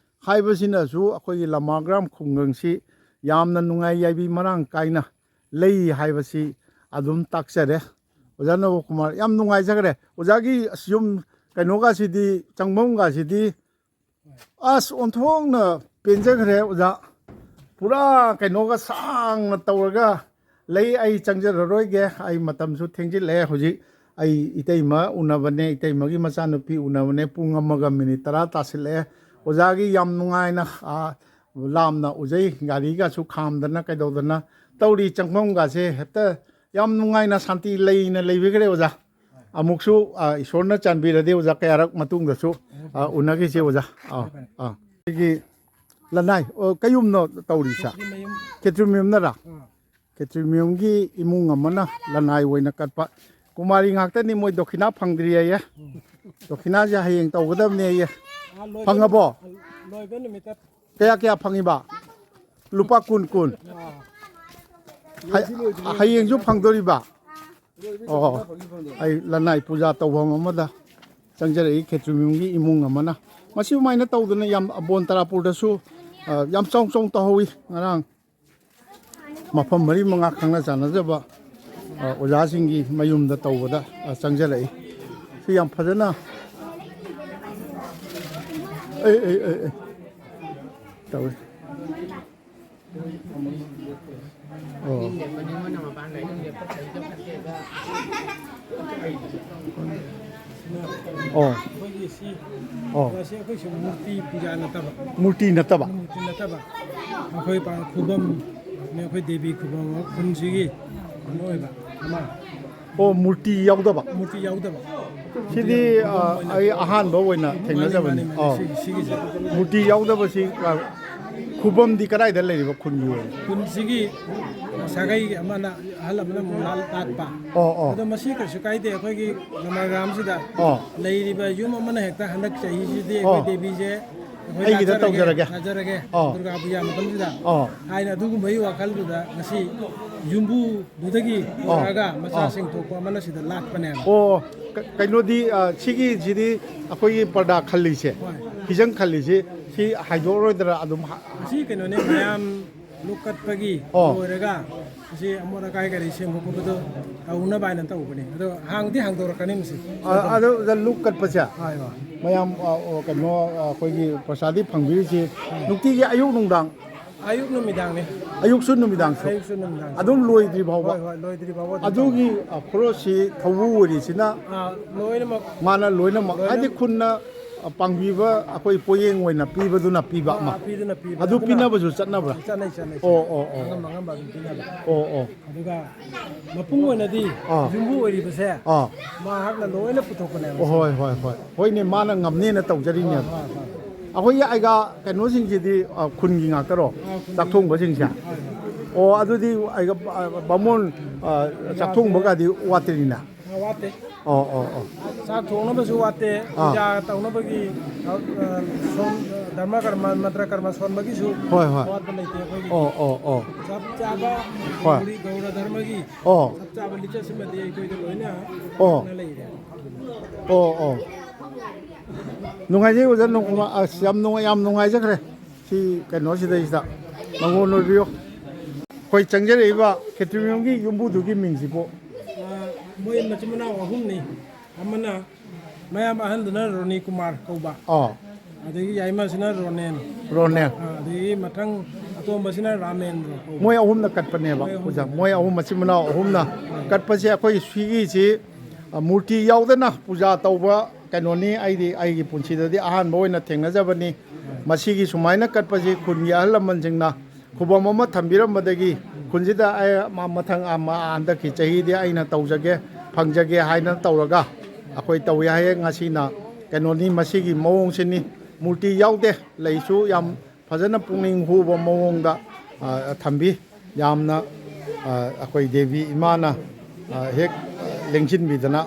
ꯍꯥꯏꯕꯁꯤꯅꯁꯨ ꯑꯩꯈꯣꯏꯒꯤ ꯂꯃꯥꯒ꯭ꯔꯥꯝ ꯈꯨꯡꯒꯪꯁꯤ ꯌꯥꯝꯅ ꯅꯨꯡꯉꯥꯏ ꯌꯥꯏꯕꯤ ꯃꯔꯥꯡ ꯀꯥꯏꯅ ꯂꯩ ꯍꯥꯏꯕꯁꯤ ꯑꯗꯨꯝ ꯇꯥꯛꯆꯔꯦ ꯑꯣꯖꯥ ꯅꯕꯀꯨꯃꯥꯔ ꯌꯥꯝ ꯅꯨꯡꯉꯥꯏꯖꯈ꯭ꯔꯦ ꯑꯣꯖꯥꯒꯤ ꯌꯨꯝ ꯀꯩꯅꯣꯒꯁꯤꯗꯤ ꯆꯪꯐꯝꯒꯁꯤꯗꯤ ꯑꯁ ꯑꯣꯟꯊꯣꯛꯅ ꯄꯦꯟꯖꯈ꯭ꯔꯦ ꯑꯣꯖꯥ ꯄꯨꯔꯥ ꯀꯩꯅꯣꯒ ꯁꯥꯡꯅ ꯇꯧꯔꯒ ꯂꯩ ꯑꯩ ꯆꯪꯖꯔꯔꯣꯏꯒꯦ ꯑꯩ ꯃꯇꯝꯁꯨ ꯊꯦꯡꯖꯤꯜꯂꯛꯑꯦ ꯍꯧꯖꯤꯛ ꯑꯩ ꯏꯇꯩꯃ ꯎꯅꯕꯅꯦ ꯏꯇꯩꯃꯒꯤ ꯃꯆꯥꯅꯨꯄꯤ ꯎꯅꯕꯅꯦ ꯄꯨꯡ ꯑꯃꯒ ꯃꯤꯅꯤꯠ 10 ꯇꯥꯁꯤꯜꯂꯛꯑꯦ ꯑꯣꯖꯥꯒꯤ ꯌꯥꯝ ꯅꯨꯡꯉꯥꯏꯅ ꯂꯥꯝꯅ ꯎꯖꯩ ꯒꯥꯔꯤꯒꯁꯨ ꯈꯥꯝꯗꯅ ꯀꯩꯗꯧꯗꯅ ꯇꯧꯔꯤ ꯆꯪꯐꯝꯒꯁꯦ ꯍꯦꯛꯇ ꯌꯥꯝ ꯅꯨꯡꯉꯥꯏꯅ ꯁꯥꯟꯇꯤ ꯂꯩꯅ ꯂꯩꯕꯤꯈ꯭ꯔꯦ ꯑꯣꯖꯥ ꯑꯃꯨꯛꯁꯨ ꯏꯁꯣꯔꯅ ꯆꯥꯟꯕꯤꯔꯗꯤ ꯑꯣꯖꯥ ꯀꯌꯥꯔꯛ ꯃꯇꯨꯡꯗꯁꯨ ꯎꯅꯈꯤꯁꯤ ꯑꯣꯖꯥ ꯑꯩꯒꯤ ꯂꯅꯥꯏ ꯀꯌꯨꯝꯅꯣ ꯇꯧꯔꯤꯁꯦ ꯈꯦꯇ꯭ꯔꯤꯃꯌꯨꯝꯅꯔꯥ ꯈꯦꯇ꯭ꯔꯤꯃꯌꯨꯝꯒꯤ ꯏꯃꯨꯡ ꯑꯃꯅ ꯂꯅꯥꯏ ꯑꯣꯏꯅ ꯀꯠꯄ ꯀꯨꯃꯥꯔꯤ ꯉꯥꯛꯇꯅꯤ ꯃꯣꯏ ꯗꯣꯈꯤꯅꯥ ꯐꯪꯗ꯭ꯔꯤꯌꯦ ꯗꯣꯈꯤꯅꯥꯁꯦ ꯍꯌꯦꯡ ꯇꯧꯒꯗꯕꯅꯦꯌꯦ ꯐꯪꯉꯕꯣ ꯂꯣꯏꯕ ꯅꯨꯃꯤꯠꯇ ꯀꯌꯥ ꯐꯪꯉꯤꯕ ꯂꯨꯄꯥ 10 ꯍꯌꯦꯡꯁꯨ ꯐꯪꯗꯣꯔꯤꯕ ꯑꯣ ꯑꯩ ꯂꯅꯥꯏ ꯄꯨꯖꯥ ꯇꯧꯐꯝ ꯑꯃꯗ ꯆꯪꯖꯔꯛꯏ ꯈꯦꯇ꯭ꯔꯤꯃꯌꯨꯝꯒꯤ ꯏꯃꯨꯡ ꯑꯃꯅ ꯃꯁꯤꯃꯥꯏꯅ ꯇꯧꯗꯅ ꯌꯥꯝ ꯕꯣꯟ ꯇꯔꯥꯄꯨꯔꯗꯁꯨ ꯌꯥꯝ ꯆꯥꯎ ꯇꯧꯍꯧꯋꯤ ꯉꯔꯥꯡ ꯃꯐꯝ 4-5 ꯈꯪꯅ ꯆꯥꯟꯅꯖꯕ ꯑꯣꯖꯥꯁꯤꯡꯒꯤ ꯃꯌꯨꯝꯗ ꯇꯧꯕꯗ ꯆꯪꯖꯔꯛꯏ ꯁꯤ ꯌꯥꯝ ꯐꯖꯅ tauwi ꯑꯩꯈꯣꯏꯒꯤ ꯁꯤ ꯑꯩꯈꯣꯏꯁꯨ ꯃꯨꯔꯇꯤ ꯄꯨꯖꯥ ꯅꯠꯇꯕ ꯃꯨꯔꯇꯤ ꯅꯠꯇꯕ ꯑꯩꯈꯣꯏ ꯈꯨꯕꯝ ꯑꯩꯈꯣꯏ ꯗꯦꯕꯤ ꯈꯨꯕꯝ ꯈꯨꯟꯁꯤꯒꯤ ꯀꯩꯅꯣ ꯑꯣꯏꯕ ꯑꯃ ꯃꯨꯔꯇꯤ ꯌꯥꯎꯗꯕ ꯁꯤꯗꯤ ꯑꯩ ꯑꯍꯥꯟꯕ ꯑꯣꯏꯅ ꯊꯦꯡꯅꯖꯕꯅꯤ ꯃꯨꯔꯇꯤ ꯌꯥꯎꯗꯕꯁꯤ ꯈꯨꯕꯝꯗꯤ ꯀꯗꯥꯏꯗ ꯂꯩꯔꯤꯕ ꯈꯨꯟꯒꯤ ꯑꯣꯏꯅ ꯈꯨꯟꯁꯤꯒꯤ ꯁꯥꯒꯩ ꯑꯃꯅ ꯑꯍꯜ ꯑꯃꯅ ꯂꯥꯠꯄ ꯑꯗꯣ ꯃꯁꯤ ꯀꯩꯁꯨ ꯀꯥꯏꯗꯦ ꯑꯩꯈꯣꯏꯒꯤ ꯂꯃꯥꯒ꯭ꯔꯥꯝꯁꯤꯗ ꯂꯩꯔꯤꯕ ꯌꯨꯝ ꯑꯃꯅ ꯍꯦꯛꯇ ꯍꯟꯗꯛ ꯆꯍꯤꯁꯤꯗꯤ ꯑꯩꯈꯣꯏ ꯗꯦꯕꯤꯁꯦ ꯑꯩꯒꯤꯗ ꯇꯧꯖꯔꯒꯦ ꯗꯨꯔꯒꯥ ꯄꯨꯖꯥ ꯃꯇꯝꯁꯤꯗ ꯍꯥꯏꯅ ꯑꯗꯨꯒꯨꯝꯕꯒꯤ ꯋꯥꯈꯜꯗꯨꯗ ꯉꯁꯤ ꯌꯨꯝꯕꯨꯗꯨꯗꯒꯤ ꯄꯨꯔꯛꯑꯒ ꯃꯆꯥꯁꯤꯡ ꯊꯣꯛꯄ ꯑꯃꯅ ꯁꯤꯗ ꯂꯥꯠꯄꯅꯦꯕ ꯀꯩꯅꯣꯗꯤ ꯁꯤꯒꯤꯁꯤꯗꯤ ꯑꯩꯈꯣꯏꯒꯤ ꯄꯔꯗꯥ ꯈꯜꯂꯤꯁꯦ ꯐꯤꯖꯪ ꯈꯜꯂꯤꯁꯤ ꯁꯤ ꯍꯥꯏꯗꯣꯛꯑꯔꯣꯏꯗ꯭ꯔꯥ ꯑꯗꯨꯝ ꯑꯁꯤ ꯀꯩꯅꯣꯅꯦ ꯃꯌꯥꯝ ꯂꯨꯛ ꯀꯠꯄꯒꯤ ꯂꯣꯏꯔꯒ ꯑꯁꯤ ꯑꯃꯣꯠ ꯑꯀꯥꯏ ꯀꯔꯤ ꯁꯦꯡꯕ ꯈꯣꯠꯄꯗꯣ ꯇꯧꯅꯕ ꯍꯥꯏꯅ ꯇꯧꯕꯅꯦ ꯑꯗꯣ ꯍꯥꯡꯗꯣꯔꯛꯀꯅꯤ ꯃꯁꯤ ꯑꯗꯣ ꯂꯨꯛ ꯀꯠꯄꯁꯦ ꯃꯌꯥꯝ ꯀꯩꯅꯣ ꯑꯩꯈꯣꯏꯒꯤ ꯄ꯭ꯔꯁꯥꯗꯤ ꯐꯪꯕꯤꯔꯤꯁꯤ ꯅꯨꯡꯇꯤꯒꯤ ꯑꯌꯨꯛ ꯅꯨꯡꯗꯥꯡ ꯑꯌꯨꯛ ꯅꯨꯃꯤꯗꯥꯡꯅꯤ ꯑꯌꯨꯛꯁꯨ ꯅꯨꯃꯤꯗꯥꯡꯁꯨ ꯑꯗꯨꯝ ꯂꯣꯏꯗ꯭ꯔꯤ ꯐꯥꯎꯕ ꯂꯣꯏꯗ꯭ꯔꯤ ꯐꯥꯎꯕ ꯑꯗꯨꯒꯤ ꯈꯨꯔꯣꯁꯤ ꯊꯧꯕꯨ ꯑꯣꯏꯔꯤꯁꯤꯅ ꯂꯣꯏꯅꯃꯛ ꯃꯥꯅ ꯂꯣꯏꯅꯃꯛ ꯍꯥꯏꯗꯤ ꯈꯨꯟꯅ ꯄꯥꯡꯕꯤꯕ ꯑꯩꯈꯣꯏ ꯄꯣꯌꯦꯡ ꯑꯣꯏꯅ ꯄꯤꯕꯗꯨꯅ ꯄꯤꯕ ꯑꯃ ꯑꯗꯨ ꯄꯤꯅꯕꯁꯨ ꯆꯠꯅꯕ꯭ꯔꯥ ꯆꯠꯅꯩ ꯑꯉꯝꯕ ꯑꯗꯨꯝ ꯄꯤꯅꯕ ꯑꯗꯨꯒ ꯃꯄꯨꯡ ꯑꯣꯏꯅꯗꯤ ꯌꯨꯝꯕꯨ ꯑꯣꯏꯔꯤꯕꯁꯦ ꯃꯍꯥꯛꯅ ꯂꯣꯏꯅ ꯄꯨꯊꯣꯛꯄꯅꯦꯕ ꯍꯣꯏꯅꯦ ꯃꯥꯅ ꯉꯝꯅꯦꯅ ꯇꯧꯖꯔꯤꯅꯦꯕ ꯑꯩꯈꯣꯏꯒꯤ ꯑꯩꯒ ꯀꯩꯅꯣꯁꯤꯡꯁꯤꯗꯤ ꯈꯨꯟꯒꯤ ꯉꯥꯛꯇꯔꯣ ꯆꯥꯛꯊꯣꯡꯕꯁꯤꯡꯁꯦ ꯑꯗꯨꯗꯤ ꯑꯩꯒ ꯕꯥꯃꯣꯟ ꯆꯥꯛꯊꯣꯡꯕꯒꯗꯤ ꯋꯥꯠꯇ꯭ꯔꯤꯅ ꯋꯥꯠꯇꯦ ꯆꯥꯛ ꯊꯣꯡꯅꯕꯁꯨ ꯋꯥꯠꯇꯦ ꯄꯨꯖꯥ ꯇꯧꯅꯕꯒꯤ ꯙꯔꯃ ꯀꯔꯃ ꯃꯟꯇ꯭ꯔ ꯀꯔꯃ ꯁꯣꯟꯕꯒꯤꯁꯨ ꯋꯥꯠꯄ ꯂꯩꯇꯦ ꯑꯩꯈꯣꯏꯒꯤ ꯆꯞ ꯆꯥꯕ ꯒꯧꯔ ꯙꯔꯃꯒꯤ ꯆꯞ ꯆꯥꯕ ꯂꯤꯆꯠꯁꯤꯃꯗꯤ ꯑꯩꯈꯣꯏꯗ ꯂꯣꯏꯅ ꯂꯩꯔꯦ ꯅꯨꯡꯉꯥꯏꯖꯩ ꯑꯣꯖꯥ ꯑꯁ ꯌꯥꯝ ꯅꯨꯡꯉꯥꯏꯖꯈ꯭ꯔꯦ ꯁꯤ ꯀꯩꯅꯣꯁꯤꯗꯩꯁꯤꯗ ꯃꯉꯣꯟ ꯑꯣꯏꯕꯤꯌꯨ ꯑꯩꯈꯣꯏ ꯆꯪꯖꯔꯛꯏꯕ ꯈꯦꯇ꯭ꯔꯤꯃꯌꯨꯝꯒꯤ ꯌꯨꯝꯕꯨꯗꯨꯒꯤ ꯃꯤꯡꯁꯤꯕꯨ ꯃꯣꯏ ꯃꯆꯤꯟ ꯃꯅꯥꯎ 3ꯅꯤ ꯑꯃꯅ ꯃꯌꯥꯝ ꯑꯍꯟꯗꯨꯅ ꯔꯣꯅꯤ ꯀꯨꯃꯥꯔ ꯀꯧꯕ ꯑꯗꯒꯤ ꯌꯥꯏꯃꯁꯤꯅ ꯔꯣꯅꯦꯟ ꯑꯗꯒꯤ ꯃꯊꯪ ꯑꯇꯣꯝꯕꯁꯤꯅ ꯔꯥꯃꯦꯟꯗ꯭ꯔ ꯀꯧꯕ ꯃꯣꯏ 3ꯅ ꯀꯠꯄꯅꯦꯕ ꯑꯣꯖꯥ ꯃꯣꯏ 3 ꯃꯆꯤꯟ ꯃꯅꯥꯎ 3ꯅ ꯀꯠꯄꯁꯦ ꯑꯩꯈꯣꯏ ꯁꯤꯒꯤꯁꯤ ꯃꯨꯔꯇꯤ ꯌꯥꯎꯗꯅ ꯄꯨꯖꯥ ꯇꯧꯕ ꯀꯩꯅꯣꯅꯤ ꯑꯩꯒꯤ ꯄꯨꯟꯁꯤꯗꯗꯤ ꯑꯍꯥꯟꯕ ꯑꯣꯏꯅ ꯊꯦꯡꯅꯖꯕꯅꯤ ꯃꯁꯤꯒꯤ ꯁꯨꯃꯥꯏꯅ ꯀꯠꯄꯁꯤ ꯈꯨꯟꯒꯤ ꯑꯍꯜ ꯂꯃꯟꯁꯤꯡꯅ ꯈꯨꯕꯝ ꯑꯃ ꯊꯝꯕꯤꯔꯝꯕꯗꯒꯤ ꯈꯨꯟꯁꯤꯗ ꯃꯊꯪ ꯍꯟꯗꯛꯀꯤ ꯆꯍꯤꯗꯤ ꯑꯩꯅ ꯇꯧꯖꯒꯦ ꯐꯪꯖꯒꯦ ꯍꯥꯏꯅ ꯇꯧꯔꯒ ꯑꯩꯈꯣꯏ ꯇꯧꯋꯤ ꯍꯥꯏꯌꯦ ꯉꯁꯤꯅ ꯀꯩꯅꯣꯅꯤ ꯃꯁꯤꯒꯤ ꯃꯑꯣꯡꯁꯤꯅꯤ ꯃꯨꯔꯇꯤ ꯌꯥꯎꯗꯦ ꯂꯩꯁꯨ ꯌꯥꯝ ꯐꯖꯅ ꯄꯨꯛꯅꯤꯡ ꯍꯨꯕ ꯃꯑꯣꯡꯗ ꯊꯝꯕꯤ ꯌꯥꯝꯅ ꯑꯩꯈꯣꯏ ꯗꯦꯕꯤ ꯏꯃꯥꯅ ꯍꯦꯛ ꯂꯦꯡꯁꯤꯟꯕꯤꯗꯅ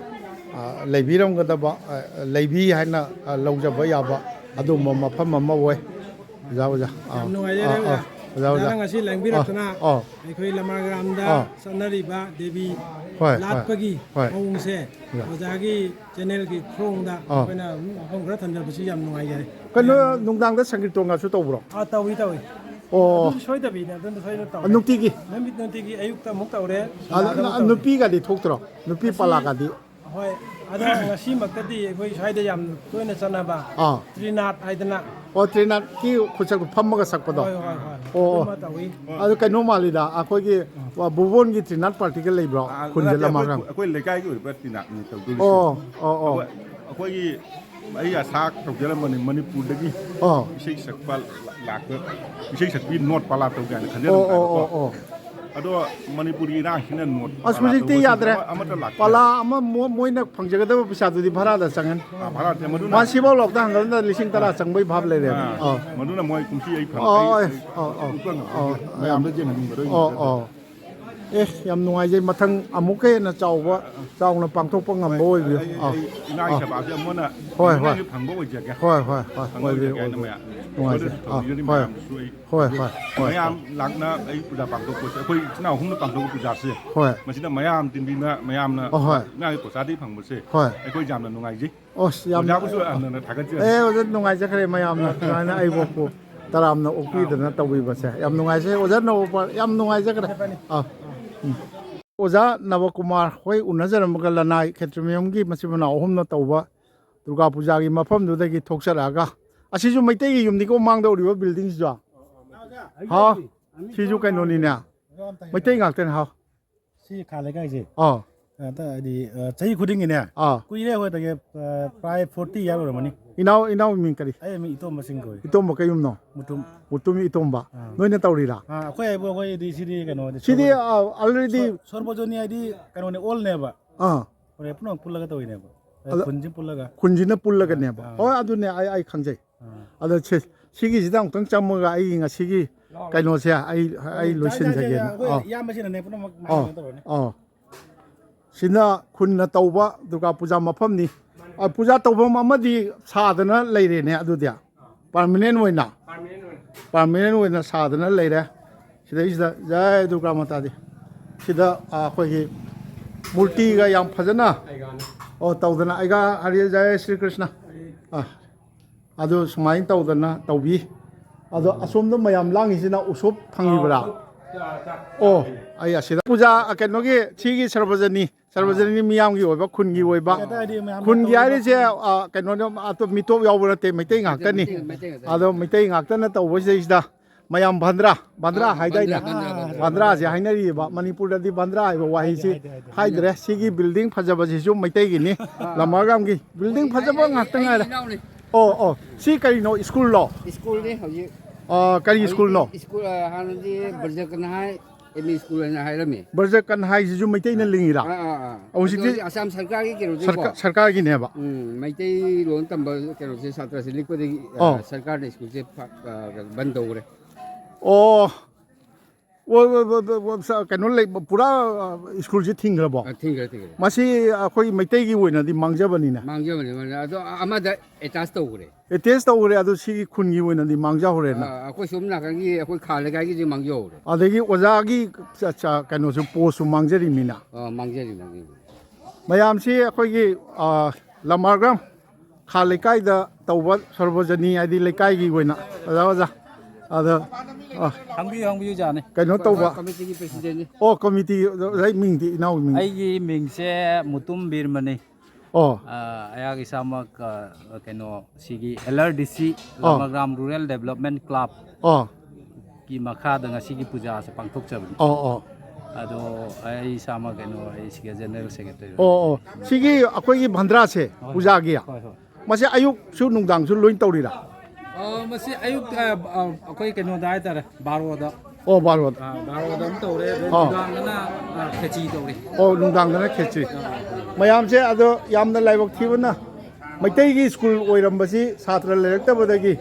ꯂꯩꯕꯤꯔꯝꯒꯗꯕ ꯂꯩꯕꯤ ꯍꯥꯏꯅ ꯂꯧꯖꯕ ꯌꯥꯕ ꯑꯗꯨꯒꯨꯝꯕ ꯃꯐꯝ ꯑꯃ ꯑꯣꯏ ꯑꯣꯖꯥ ꯑꯣꯖꯥꯅ ꯉꯁꯤ ꯂꯦꯡꯕꯤꯔꯛꯇꯨꯅ ꯑꯣ ꯑꯩꯈꯣꯏ ꯂꯃꯥꯒ꯭ꯔꯥꯝꯗ ꯆꯠꯅꯔꯤꯕ ꯗꯦꯕꯤ ꯍꯣꯏ ꯂꯥꯠꯄꯒꯤ ꯍꯣꯏ ꯃꯑꯣꯡꯁꯦ ꯑꯣꯖꯥꯒꯤ ꯆꯦꯅꯦꯜꯒꯤ ꯊ꯭ꯔꯣꯡꯗ ꯑꯩꯈꯣꯏꯅ ꯃꯐꯝ ꯈꯔ ꯊꯝꯖꯕꯁꯤ ꯌꯥꯝ ꯅꯨꯡꯉꯥꯏꯖꯔꯦ ꯀꯩꯅꯣ ꯅꯨꯡꯗꯥꯡꯗ ꯁꯪꯒꯤꯠꯇꯣꯡꯒꯁꯨ ꯇꯧꯕ꯭ꯔꯣ ꯇꯧꯏ ꯑꯣ ꯑꯗꯨꯁꯨ ꯁꯣꯏꯗꯕꯤꯅꯦ ꯑꯗꯨꯅ ꯁꯣꯏꯗꯅ ꯇꯧꯔꯦ ꯅꯨꯡꯇꯤꯒꯤ ꯅꯨꯡꯇꯤꯒꯤ ꯑꯌꯨꯛꯇ ꯑꯃꯨꯛ ꯇꯧꯔꯦ ꯅꯨꯡꯗꯥꯡꯗ ꯑꯃꯨꯛ ꯇꯧꯔꯦ ꯅꯨꯄꯤꯒꯗꯤ ꯊꯣꯛꯇ꯭ꯔꯣ ꯅꯨꯄꯤ ꯄꯥꯂꯥꯒꯗꯤ ꯍꯣꯏ ꯑꯗꯣ ꯉꯁꯤꯃꯛꯇꯗꯤ ꯑꯩꯈꯣꯏ ꯁ꯭ꯋꯥꯏꯗ ꯌꯥꯝ ꯇꯣꯏꯅ ꯆꯠꯅꯕ ꯇ꯭ꯔꯤꯅꯥꯠ ꯍꯥꯏꯗꯅ ꯑꯣ ꯇ꯭ꯔꯤꯅꯥꯠꯀꯤ ꯈꯨꯠꯁꯛꯇꯣ ꯐꯝꯃꯒ ꯁꯛꯄꯗꯣ ꯍꯣꯏ ꯑꯣ ꯑꯗꯨꯃ ꯇꯧꯏ ꯑꯗꯨ ꯀꯩꯅꯣ ꯃꯥꯜꯂꯤꯗ ꯑꯩꯈꯣꯏꯒꯤ ꯕꯨꯕꯣꯟꯒꯤ ꯇ꯭ꯔꯤꯅꯥꯠ ꯄꯥꯔꯇꯤꯒ ꯂꯩꯕ꯭ꯔꯣ ꯈꯨꯟꯁꯦ ꯂꯃꯥꯒ꯭ꯔꯥꯝ ꯑꯩꯈꯣꯏ ꯂꯩꯀꯥꯏꯒꯤ ꯑꯣꯏꯕ ꯇꯤꯅꯥꯠꯅꯤ ꯇꯧꯗꯣꯔꯤꯁꯦ ꯑꯣ ꯑꯣ ꯑꯣ ꯑꯩꯈꯣꯏꯒꯤ ꯑꯩ ꯑꯁꯥ ꯇꯧꯖꯔꯝꯕꯅꯤ ꯃꯅꯤꯄꯨꯔꯗꯒꯤ ꯑꯣ ꯏꯁꯩ ꯁꯛꯄ ꯂꯥꯛꯄ ꯏꯁꯩ ꯁꯛꯄꯤ ꯅꯣꯠ ꯄꯥꯂꯥ ꯇꯧꯒꯦ ꯍꯥꯏꯅ ꯑꯣ ꯈꯟꯖꯔꯝꯕꯀꯣ ꯑꯣ ꯑꯣ ꯑꯗꯣ ꯃꯅꯤꯄꯨꯔꯒꯤ ꯏꯔꯥꯡꯁꯤꯅ ꯅꯣꯠ ꯑꯁ ꯄꯥꯂꯥ ꯍꯧꯖꯤꯛꯇꯤ ꯇꯧꯕꯁꯤꯡꯁꯦ ꯌꯥꯗ꯭ꯔꯦ ꯑꯃꯠꯇ ꯂꯥꯛꯇ꯭ꯔꯦ ꯄꯥꯂꯥ ꯑꯃ ꯃꯣꯏꯅ ꯐꯪꯖꯒꯗꯕ ꯄꯩꯁꯥꯗꯨꯗꯤ ꯚꯔꯥꯗ ꯆꯪꯉꯅꯤ ꯚꯥꯔꯠꯁꯦ ꯃꯗꯨꯅ ꯃꯥ ꯁꯤꯐꯥꯎ ꯂꯧꯇ ꯍꯪꯒꯠꯅ 10,000 ꯆꯪꯕꯩ ꯚꯥꯞ ꯂꯩꯔꯦꯕ ꯃꯗꯨꯅ ꯃꯣꯏ ꯀꯨꯝꯁꯤ ꯑꯩ ꯃꯌꯥꯝꯗ ꯌꯦꯡꯍꯟꯅꯤꯡꯕꯗꯣ ꯑꯦ ꯌꯥꯝ ꯅꯨꯡꯉꯥꯏꯖꯩ ꯃꯊꯪ ꯑꯃꯨꯛꯀ ꯍꯦꯟꯅ ꯆꯥꯎꯅ ꯄꯥꯡꯊꯣꯛꯄ ꯉꯝꯕ ꯑꯣꯏꯕꯤꯌꯨ ꯏꯅꯥꯒꯤ ꯁꯦꯕꯥꯁꯦ ꯑꯃꯨꯛꯅ ꯍꯣꯏ ꯍꯣꯏ ꯐꯪꯕ ꯑꯣꯏꯖꯒꯦ ꯍꯣꯏ ꯍꯣꯏ ꯍꯣꯏ ꯐꯪꯕ ꯑꯣꯏꯕꯤꯌꯨ ꯑꯣꯏꯖꯒꯦ ꯍꯥꯏꯅ ꯅꯨꯡꯉꯥꯏꯖꯩ ꯇꯧꯕꯤꯔꯤ ꯍꯣꯏ ꯃꯌꯥꯝꯗꯨꯁꯨ ꯑꯩ ꯍꯣꯏ ꯍꯣꯏ ꯍꯣꯏ ꯃꯌꯥꯝ ꯂꯥꯛꯅ ꯑꯩ ꯄꯨꯖꯥ ꯄꯥꯡꯊꯣꯛꯄꯁꯦ ꯑꯩꯈꯣꯏ ꯏꯆꯤꯟ ꯏꯅꯥꯎ ꯑꯍꯨꯝꯅ ꯄꯥꯡꯊꯣꯛꯄ ꯄꯨꯖꯥꯁꯦ ꯍꯣꯏ ꯃꯁꯤꯗ ꯃꯌꯥꯝ ꯇꯤꯟꯕꯤꯅ ꯃꯌꯥꯝꯅ ꯍꯣꯏ ꯏꯅꯥꯒꯤ ꯄ꯭ꯔꯁꯥꯗꯤ ꯐꯪꯕꯁꯦ ꯍꯣꯏ ꯑꯩꯈꯣꯏ ꯌꯥꯝꯅ ꯅꯨꯡꯉꯥꯏꯖꯩ ꯑꯁ ꯌꯥꯝ ꯑꯣꯖꯥꯕꯨꯁꯨ ꯌꯥꯝꯅ ꯊꯥꯒꯠꯆꯔꯤ ꯑꯣꯖꯥ ꯅꯨꯡꯉꯥꯏꯖꯈ꯭ꯔꯦ ꯃꯌꯥꯝꯅ ꯁꯨꯃꯥꯏꯅ ꯑꯩꯕꯨ ꯇꯔꯥꯝꯅ ꯑꯣꯛꯄꯤꯗꯅ ꯇꯧꯕꯤꯕꯁꯦ ꯌꯥꯝ ꯅꯨꯡꯉꯥꯏꯖꯩ ꯑꯣꯖꯥ ꯅꯕꯀꯨꯃꯥꯔ ꯌꯥꯝ ꯅꯨꯡꯉꯥꯏꯖꯈ꯭ꯔꯦ ꯑꯣꯖꯥ ꯅꯕꯀꯨꯃꯥꯔ ꯍꯣꯏ ꯎꯅꯖꯔꯝꯃꯒ ꯂꯅꯥꯏ ꯈꯦꯇ꯭ꯔꯤꯃꯌꯨꯝꯒꯤ ꯃꯆꯤꯟ ꯃꯅꯥꯎ ꯑꯍꯨꯝꯅ ꯇꯧꯕ ꯗꯨꯔꯒꯥ ꯄꯨꯖꯥꯒꯤ ꯃꯐꯝꯗꯨꯗꯒꯤ ꯊꯣꯛꯆꯔꯛꯑꯒ ꯑꯁꯤꯁꯨ ꯃꯩꯇꯩꯒꯤ ꯌꯨꯝꯅꯤꯀꯣ ꯃꯥꯡꯗ ꯎꯔꯤꯕ ꯕꯤꯜꯗꯤꯡꯁꯤꯁꯨ ꯍꯥꯎ ꯁꯤꯁꯨ ꯀꯩꯅꯣꯅꯤꯅꯦ ꯃꯩꯇꯩ ꯉꯥꯛꯇꯅꯦ ꯍꯥꯎ ꯁꯤ ꯈꯥ ꯂꯩꯀꯥꯏꯁꯦ ꯑꯥ ꯍꯥꯏꯗꯤ ꯆꯍꯤ ꯈꯨꯗꯤꯡꯒꯤꯅꯦ ꯀꯨꯏꯔꯦ ꯑꯩꯈꯣꯏꯗꯒꯤ ꯄ꯭ꯔꯥꯏ 40 ꯏꯌꯥꯔ ꯑꯣꯏꯔꯝꯃꯅꯤ ꯏꯅꯥꯎ ꯃꯤꯡ ꯀꯔꯤ ꯑꯩ ꯃꯤ ꯏꯇꯣꯝꯕ ꯁꯤꯡ ꯀꯧꯏ ꯏꯇꯣꯝꯕ ꯀꯩꯌꯨꯝꯅꯣ ꯃꯨꯇꯨꯝ ꯃꯨꯇꯨꯝ ꯏꯇꯣꯝꯕ ꯅꯣꯏꯅ ꯇꯧꯔꯤꯔꯥ ꯑꯩꯈꯣꯏ ꯍꯥꯏꯕꯨ ꯑꯩꯈꯣꯏꯗꯤ ꯁꯤꯗꯤ ꯀꯩꯅꯣꯗꯤ ꯁꯤꯗꯤ ꯑꯜꯔꯦꯗꯤ ꯁꯣꯔꯕꯣꯖꯣꯅꯤ ꯍꯥꯏꯗꯤ ꯀꯩꯅꯣꯅꯦ ꯑꯣꯜꯅꯦꯕ ꯑꯥ ꯍꯣꯔꯦꯟ ꯄꯨꯝꯅꯃꯛ ꯄꯨꯜꯂꯒ ꯇꯧꯔꯤꯅꯦꯕ ꯈꯨꯟꯁꯤ ꯄꯨꯜꯂꯒ ꯈꯨꯟꯁꯤꯅ ꯄꯨꯜꯂꯒꯅꯦꯕ ꯍꯣꯏ ꯑꯗꯨꯅꯦ ꯑꯩ ꯈꯪꯖꯩ ꯑꯗꯣ ꯁꯤꯒꯤꯁꯤꯗ ꯑꯃꯨꯛꯇꯪ ꯆꯪꯉꯒ ꯑꯩꯒꯤ ꯉꯁꯤꯒꯤ ꯀꯩꯅꯣꯁꯦ ꯑꯩ ꯂꯣꯏꯁꯤꯟꯖꯒꯦꯅ ꯑꯩꯈꯣꯏ ꯏꯌꯥꯝꯕꯁꯤꯅꯅꯦ ꯄꯨꯝꯅꯃꯛ ꯇꯧꯔꯅꯤ ꯁꯤꯅ ꯈꯨꯟꯅ ꯇꯧꯕ ꯗꯨꯔꯒꯥ ꯄꯨꯖꯥ ꯃꯐꯝꯅꯤ ꯄꯨꯖꯥ ꯇꯧꯐꯝ ꯑꯃꯗꯤ ꯁꯥꯗꯅ ꯂꯩꯔꯦꯅꯦ ꯑꯗꯨꯗꯤ ꯄꯥꯔꯃꯤꯅꯦꯟ ꯑꯣꯏꯅ ꯁꯥꯗꯅ ꯂꯩꯔꯦ ꯁꯤꯗꯩꯁꯤꯗ ꯖय ꯗꯨꯔꯒꯥ ꯃꯥꯇꯥꯗꯤ ꯁꯤꯗ ꯑꯩꯈꯣꯏꯒꯤ ꯃꯨꯔꯇꯤꯒ ꯌꯥꯝ ꯐꯖꯅ ꯇꯧꯗꯅ ꯑꯩꯒ ꯍꯔꯤ ꯖय श्री कृष्ण ꯑꯗꯨ ꯁꯨꯃꯥꯏꯅ ꯇꯧꯗꯅ ꯇꯧꯕꯤ ꯑꯗꯣ ꯑꯁꯣꯝꯗ ꯃꯌꯥꯝ ꯂꯥꯡꯉꯤꯁꯤꯅ ꯎꯁꯣꯞ ꯐꯪꯉꯤꯕ꯭ꯔꯥ ꯑꯩ ꯑꯁꯤꯗ ꯄꯨꯖꯥ ꯀꯩꯅꯣꯒꯤ ꯁꯤꯒꯤ ꯁꯔꯕꯖꯅꯤ ꯃꯤꯌꯥꯝꯒꯤ ꯑꯣꯏꯕ ꯈꯨꯟꯒꯤ ꯑꯣꯏꯕ ꯈꯨꯟꯒꯤ ꯍꯥꯏꯔꯤꯁꯦ ꯀꯩꯅꯣꯗ ꯃꯤꯇꯣꯞ ꯌꯥꯎꯕ ꯅꯠꯇꯦ ꯃꯩꯇꯩ ꯉꯥꯛꯇꯅꯤ ꯑꯗꯣ ꯃꯩꯇꯩ ꯉꯥꯛꯇꯅ ꯇꯧꯕꯁꯤꯗꯩꯁꯤꯗ ꯃꯌꯥꯝ ꯕꯟꯗ꯭ꯔꯥ ꯍꯥꯏꯗꯥꯏꯅꯦ ꯕꯟꯗ꯭ꯔꯥꯁꯦ ꯍꯥꯏꯅꯔꯤꯕ ꯃꯅꯤꯄꯨꯔꯗꯗꯤ ꯕꯟꯗ꯭ꯔꯥ ꯍꯥꯏꯕ ꯋꯥꯍꯩꯁꯤ ꯍꯥꯏꯗ꯭ꯔꯦ ꯁꯤꯒꯤ ꯕꯤꯜꯗꯤꯡ ꯐꯖꯕꯁꯤꯁꯨ ꯃꯩꯇꯩꯒꯤꯅꯤ ꯂꯃꯥꯒ꯭ꯔꯥꯝꯒꯤ ꯕꯤꯜꯗꯤꯡ ꯐꯖꯕ ꯉꯥꯛꯇ ꯉꯥꯏꯔꯦ ꯁꯤ ꯀꯔꯤꯅꯣ ꯁ꯭ꯀꯨꯜꯂꯣ स्कूल हजी ꯀꯔꯤ ꯁ꯭ꯀꯨꯜꯅꯣ स्कूल हानदी बर्जकन हाय एम स्कूल है हायरमी ꯕꯔꯖꯀꯟ ꯍꯥꯏꯁꯤꯁꯨ ꯃꯩꯇꯩꯅ ꯂꯤꯡꯉꯤꯔꯥ हौजिक असम सरकार की केरो को ꯁꯔꯀꯥꯔꯒꯤꯅꯦꯕ मैतै लोन तंब केरो से छात्र से लिखपदि सरकार ने स्कूल से बंद होरे ꯀꯩꯅꯣ ꯂꯩꯕ ꯄꯨꯔꯥ ꯁ꯭ꯀꯨꯜꯁꯤ ꯊꯤꯡꯈ꯭ꯔꯕꯣ ठीक है ꯃꯁꯤ ꯑꯩꯈꯣꯏ ꯃꯩꯇꯩꯒꯤ ꯑꯣꯏꯅꯗꯤ ꯃꯥꯡꯖꯕꯅꯤꯅ मांगजबने अदो अमदा एटाच तौरे ꯑꯦꯇꯦꯁ ꯇꯧꯈ꯭ꯔꯦ ꯑꯗꯨ ꯁꯤꯒꯤ ꯈꯨꯟꯒꯤ ꯑꯣꯏꯅꯗꯤ ꯃꯥꯡꯖꯍꯧꯔꯦꯅ अखोय सोम नाकंगी अखोय खालेगागी जी मांगजौरे ꯑꯗꯒꯤ ꯑꯣꯖꯥꯒꯤ ꯀꯩꯅꯣꯁꯨ ꯄꯣꯁꯁꯨ ꯃꯥꯡꯖꯔꯤꯃꯤꯅ मांगजरी ꯃꯌꯥꯝꯁꯤ ꯑꯩꯈꯣꯏꯒꯤ ꯂꯃꯥꯒ꯭ꯔꯥꯝ ꯈꯥ ꯂꯩꯀꯥꯏꯗ ꯇꯧꯕ ꯁꯔꯕꯖꯅꯤ ꯍꯥꯏꯗꯤ ꯂꯩꯀꯥꯏꯒꯤ ꯑꯣꯏꯅ ꯑꯣꯖꯥ ꯑꯗ ꯍꯪꯕꯤꯌꯨ ꯖꯥꯅꯤ ꯀꯩꯅꯣ ꯇꯧꯕ कमिटी की प्रेसिडेंट ꯀꯃꯤꯇꯤ ꯃꯤꯡꯗꯤ ꯏꯅꯥꯎ ꯃꯤꯡ ꯑꯩꯒꯤ ꯃꯤꯡꯁꯦ ꯃꯨꯇꯨꯝ ꯕꯤꯔꯃꯅꯤ ꯑꯩꯍꯥꯛ ꯏꯁꯥꯃꯛ ꯀꯩꯅꯣ ꯁꯤꯒꯤ LRDC ꯂꯃꯥꯒ꯭ꯔꯥꯝ ꯔꯨꯔꯦꯜ ꯗꯦꯕꯂꯞꯃꯦꯟ ꯀ꯭ꯂꯕ ꯒꯤ ꯃꯈꯥꯗ ꯉꯁꯤꯒꯤ ꯄꯨꯖꯥꯁꯦ ꯄꯥꯡꯊꯣꯛꯆꯕꯅꯤ ꯑꯗꯣ ꯑꯩ ꯏꯁꯥꯃꯛ ꯀꯩꯅꯣ ꯑꯩ ꯁꯤꯒꯤ ꯖꯦꯅꯔꯦꯜ ꯁꯦꯀ꯭ꯔꯦꯇꯔꯤ ꯁꯤꯒꯤ ꯑꯩꯈꯣꯏꯒꯤ ꯚꯟꯗ꯭ꯔꯥꯁꯦ ꯄꯨꯖꯥꯒꯤ ꯃꯁꯤ ꯑꯌꯨꯛꯁꯨ ꯅꯨꯡꯗꯥꯡꯁꯨ ꯂꯣꯏ ꯇꯧꯔꯤꯔꯥ ꯃꯁꯤ ꯑꯌꯨꯛ ꯑꯩꯈꯣꯏ ꯀꯩꯅꯣꯗ ꯍꯥꯏꯇꯥꯔꯦ ꯕꯥꯔꯣꯗ ꯕꯥꯔꯣꯗ ꯑꯃ ꯇꯧꯔꯦ ꯅꯨꯡꯗꯥꯡꯗꯅ ꯈꯦꯆꯤ ꯇꯧꯔꯤ ꯅꯨꯡꯗꯥꯡꯗꯅ ꯈꯦꯆ꯭ꯔꯤ ꯃꯌꯥꯝꯁꯦ ꯑꯗꯣ ꯌꯥꯝꯅ ꯂꯥꯏꯕꯛ ꯊꯤꯕꯅ ꯃꯩꯇꯩꯒꯤ ꯁ꯭ꯀꯨꯜ ꯑꯣꯏꯔꯝꯕꯁꯤ ꯁꯥꯇ꯭ꯔ ꯂꯩꯔꯛꯇꯕꯗꯒꯤ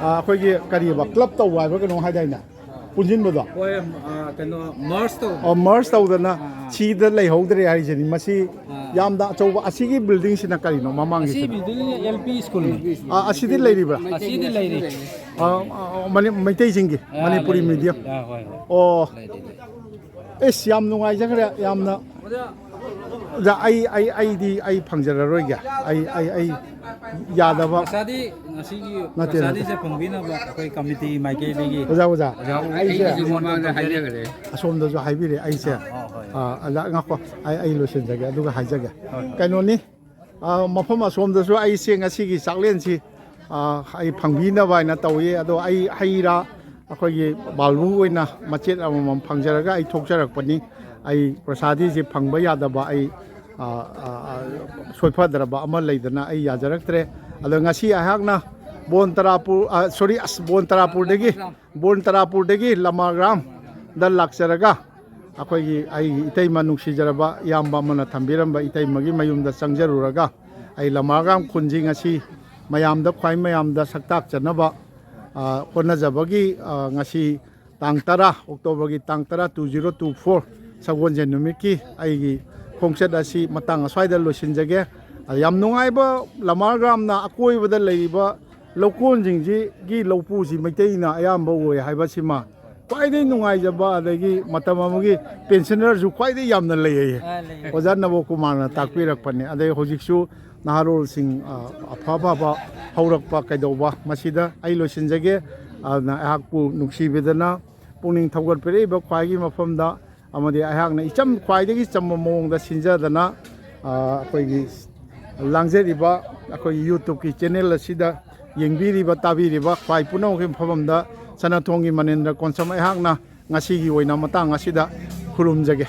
ꯑꯩꯈꯣꯏꯒꯤ ꯀꯔꯤꯕ ꯀ꯭ꯂꯕ ꯇꯧꯕ ꯍꯥꯏꯕ ꯀꯩꯅꯣ ꯍꯥꯏꯗꯥꯏꯅꯦ ꯄꯨꯟꯁꯤꯟꯕꯗꯣ ꯍꯣꯏ ꯀꯩꯅꯣ ꯃꯔꯁ ꯇꯧ ꯃꯔꯁ ꯇꯧꯗꯅ ꯁꯤꯗ ꯂꯩꯍꯧꯗ꯭ꯔꯦ ꯍꯥꯏꯁꯤꯅꯤ ꯃꯁꯤ ꯌꯥꯝꯅ ꯑꯆꯧꯕ ꯑꯁꯤꯒꯤ ꯕꯤꯜꯗꯤꯡꯁꯤꯅ ꯀꯔꯤꯅꯣ ꯑꯁꯤ ꯃꯃꯥꯡꯒꯤꯁꯤꯅ ꯕꯤꯜꯗꯤꯡ LP ꯁ꯭ꯀꯨꯜꯅꯤ ꯑꯁꯤꯗꯤ ꯂꯩꯔꯤꯕ꯭ꯔꯥ ꯑꯁꯤꯗꯤ ꯂꯩꯔꯤ ꯃꯩꯇꯩꯁꯤꯡꯒꯤ ꯃꯅꯤꯄꯨꯔꯤ ꯃꯤꯗꯤꯌꯝ ꯍꯣꯏ ꯑꯣ ꯑꯦꯁ ꯌꯥꯝ ꯅꯨꯡꯉꯥꯏꯖꯈ꯭ꯔꯦ ꯌꯥꯝꯅ ꯑꯣꯖꯥ ꯑꯩ ꯐꯪꯖꯔꯔꯣꯏꯒꯦ ꯑꯩ ꯌꯥꯗꯕ ꯄꯩꯁꯥꯗꯤ ꯉꯁꯤꯒꯤ ꯅꯠꯇꯦ, ꯄꯩꯁꯥꯗꯤꯁꯦ ꯐꯪꯕꯤꯅꯕ ꯑꯩꯈꯣꯏ ꯀꯝꯃꯤꯇꯤ ꯃꯥꯏꯀꯩꯗꯒꯤ ꯑꯣꯖꯥ ꯑꯩꯁꯦ ꯃꯃꯥꯡꯗ ꯍꯥꯏꯖꯈ꯭ꯔꯦ ꯑꯁꯣꯝꯗꯁꯨ ꯍꯥꯏꯕꯤꯔꯦ ꯑꯩꯁꯦ ꯉꯥꯛꯀꯣ ꯑꯩ ꯂꯣꯏꯁꯤꯟꯖꯒꯦ ꯑꯗꯨꯒ ꯍꯥꯏꯖꯒꯦ ꯀꯩꯅꯣꯅꯤ ꯃꯐꯝ ꯑꯁꯣꯝꯗꯁꯨ ꯑꯩꯁꯦ ꯉꯁꯤꯒꯤ ꯆꯥꯛꯂꯦꯟꯁꯤ ꯑꯩ ꯐꯪꯕꯤꯅꯕ ꯍꯥꯏꯅ ꯇꯧꯏ ꯑꯗꯣ ꯑꯩ ꯍꯩ ꯔꯥ ꯑꯩꯈꯣꯏꯒꯤ ꯕꯥꯜꯕꯨ ꯑꯣꯏꯅ ꯃꯆꯦꯠ ꯑꯃꯃꯝ ꯐꯪꯖꯔꯒ ꯑꯩ ꯊꯣꯛꯆꯔꯛꯄꯅꯤ ꯑꯩ ꯄ꯭ꯔꯁꯥꯗꯤꯁꯤ ꯐꯪꯕ ꯌꯥꯗꯕ ꯑꯩ ꯁꯣꯏꯐꯗ꯭ꯔꯕ ꯑꯃ ꯂꯩꯗꯅ ꯑꯩ ꯌꯥꯖꯔꯛꯇ꯭ꯔꯦ ꯑꯗꯣ ꯉꯁꯤ ꯑꯩꯍꯥꯛꯅ ꯕꯣꯟ ꯇꯔꯥꯄꯨꯔꯗꯒꯤ ꯂꯃꯥꯒ꯭ꯔꯥꯝꯗ ꯂꯥꯛꯆꯔꯒ ꯑꯩꯈꯣꯏꯒꯤ ꯑꯩꯒꯤ ꯏꯇꯩꯃ ꯅꯨꯡꯁꯤꯖꯔꯕ ꯏꯌꯥꯝꯕ ꯑꯃꯅ ꯊꯝꯕꯤꯔꯝꯕ ꯏꯇꯩꯃꯒꯤ ꯃꯌꯨꯝꯗ ꯆꯪꯖꯔꯨꯔꯒ ꯑꯩ ꯂꯃꯥꯒ꯭ꯔꯥꯝ ꯈꯨꯟꯁꯤ ꯉꯁꯤ ꯃꯌꯥꯝꯗ ꯁꯛꯇꯥꯛꯆꯅꯕ ꯍꯣꯠꯅꯖꯕꯒꯤ ꯉꯁꯤ ꯇꯥꯡ 10 ꯑꯣꯛꯇꯣꯕꯔꯒꯤ ꯇꯥꯡ 10 2024 ꯁꯒꯣꯜꯁꯦꯟ ꯅꯨꯃꯤꯠꯀꯤ ꯑꯩꯒꯤ ꯈꯣꯡꯆꯠ ꯑꯁꯤ ꯃꯇꯥꯡ ꯑꯁ꯭ꯋꯥꯏꯗ ꯂꯣꯏꯁꯤꯟꯖꯒꯦ ꯌꯥꯝ ꯅꯨꯡꯉꯥꯏꯕ ꯂꯃꯥꯒ꯭ꯔꯥꯝꯅ ꯑꯀꯣꯏꯕꯗ ꯂꯩꯔꯤꯕ ꯂꯧꯀꯣꯟꯁꯤꯡꯁꯤꯒꯤ ꯂꯧꯄꯨꯁꯤ ꯃꯩꯇꯩꯅ ꯑꯌꯥꯝꯕ ꯑꯣꯏ ꯍꯥꯏꯕꯁꯤꯃ ꯈ꯭ꯋꯥꯏꯗꯒꯤ ꯅꯨꯡꯉꯥꯏꯖꯕ ꯑꯗꯒꯤ ꯃꯇꯝ ꯑꯃꯒꯤ ꯄꯦꯟꯁꯅꯔꯁꯨ ꯈ꯭ꯋꯥꯏꯗꯒꯤ ꯌꯥꯝꯅ ꯂꯩꯌꯦ ꯑꯣꯖꯥ ꯅꯕꯣꯀꯨꯃꯥꯔꯅ ꯇꯥꯛꯄꯤꯔꯛꯄꯅꯦ ꯑꯗꯩ ꯍꯧꯖꯤꯛꯁꯨ ꯅꯍꯥꯔꯣꯜꯁꯤꯡ ꯑꯐꯕ ꯍꯧꯔꯛꯄ ꯀꯩꯗꯧꯕ ꯃꯁꯤꯗ ꯑꯩ ꯂꯣꯏꯁꯤꯟꯖꯒꯦ ꯑꯗꯨꯅ ꯑꯩꯍꯥꯛꯄꯨ ꯅꯨꯡꯁꯤꯕꯤꯗꯅ ꯄꯨꯛꯅꯤꯡ ꯊꯧꯒꯠꯄꯤꯔꯛꯏꯕ ꯈ꯭ꯋꯥꯏꯒꯤꯃꯐꯝꯗ ꯑꯃꯗꯤ ꯑꯩꯍꯥꯛꯅ ꯈ꯭ꯋꯥꯏꯗꯒꯤ ꯆꯝꯕ ꯃꯑꯣꯡꯗ ꯁꯤꯟꯖꯗꯅ ꯑꯩꯈꯣꯏꯒꯤ ꯂꯥꯡꯖꯔꯤꯕ ꯑꯩꯈꯣꯏꯒꯤ ꯌꯨꯇꯨꯕꯀꯤ ꯆꯦꯅꯦꯜ ꯑꯁꯤꯗ ꯌꯦꯡꯕꯤꯔꯤꯕ ꯇꯥꯕꯤꯔꯤꯕ ꯈ꯭ꯋꯥꯏ ꯄꯨꯝꯅꯃꯛꯀꯤ ꯃꯐꯝꯗ ꯁꯅꯥꯊꯣꯡꯒꯤ ꯃꯅꯦꯟꯗ꯭ꯔ ꯀꯣꯟꯁꯝ ꯑꯩꯍꯥꯛꯅ ꯉꯁꯤꯒꯤ ꯑꯣꯏꯅ ꯃꯇꯥꯡ ꯑꯁꯤꯗ ꯈꯨꯔꯨꯝꯖꯒꯦ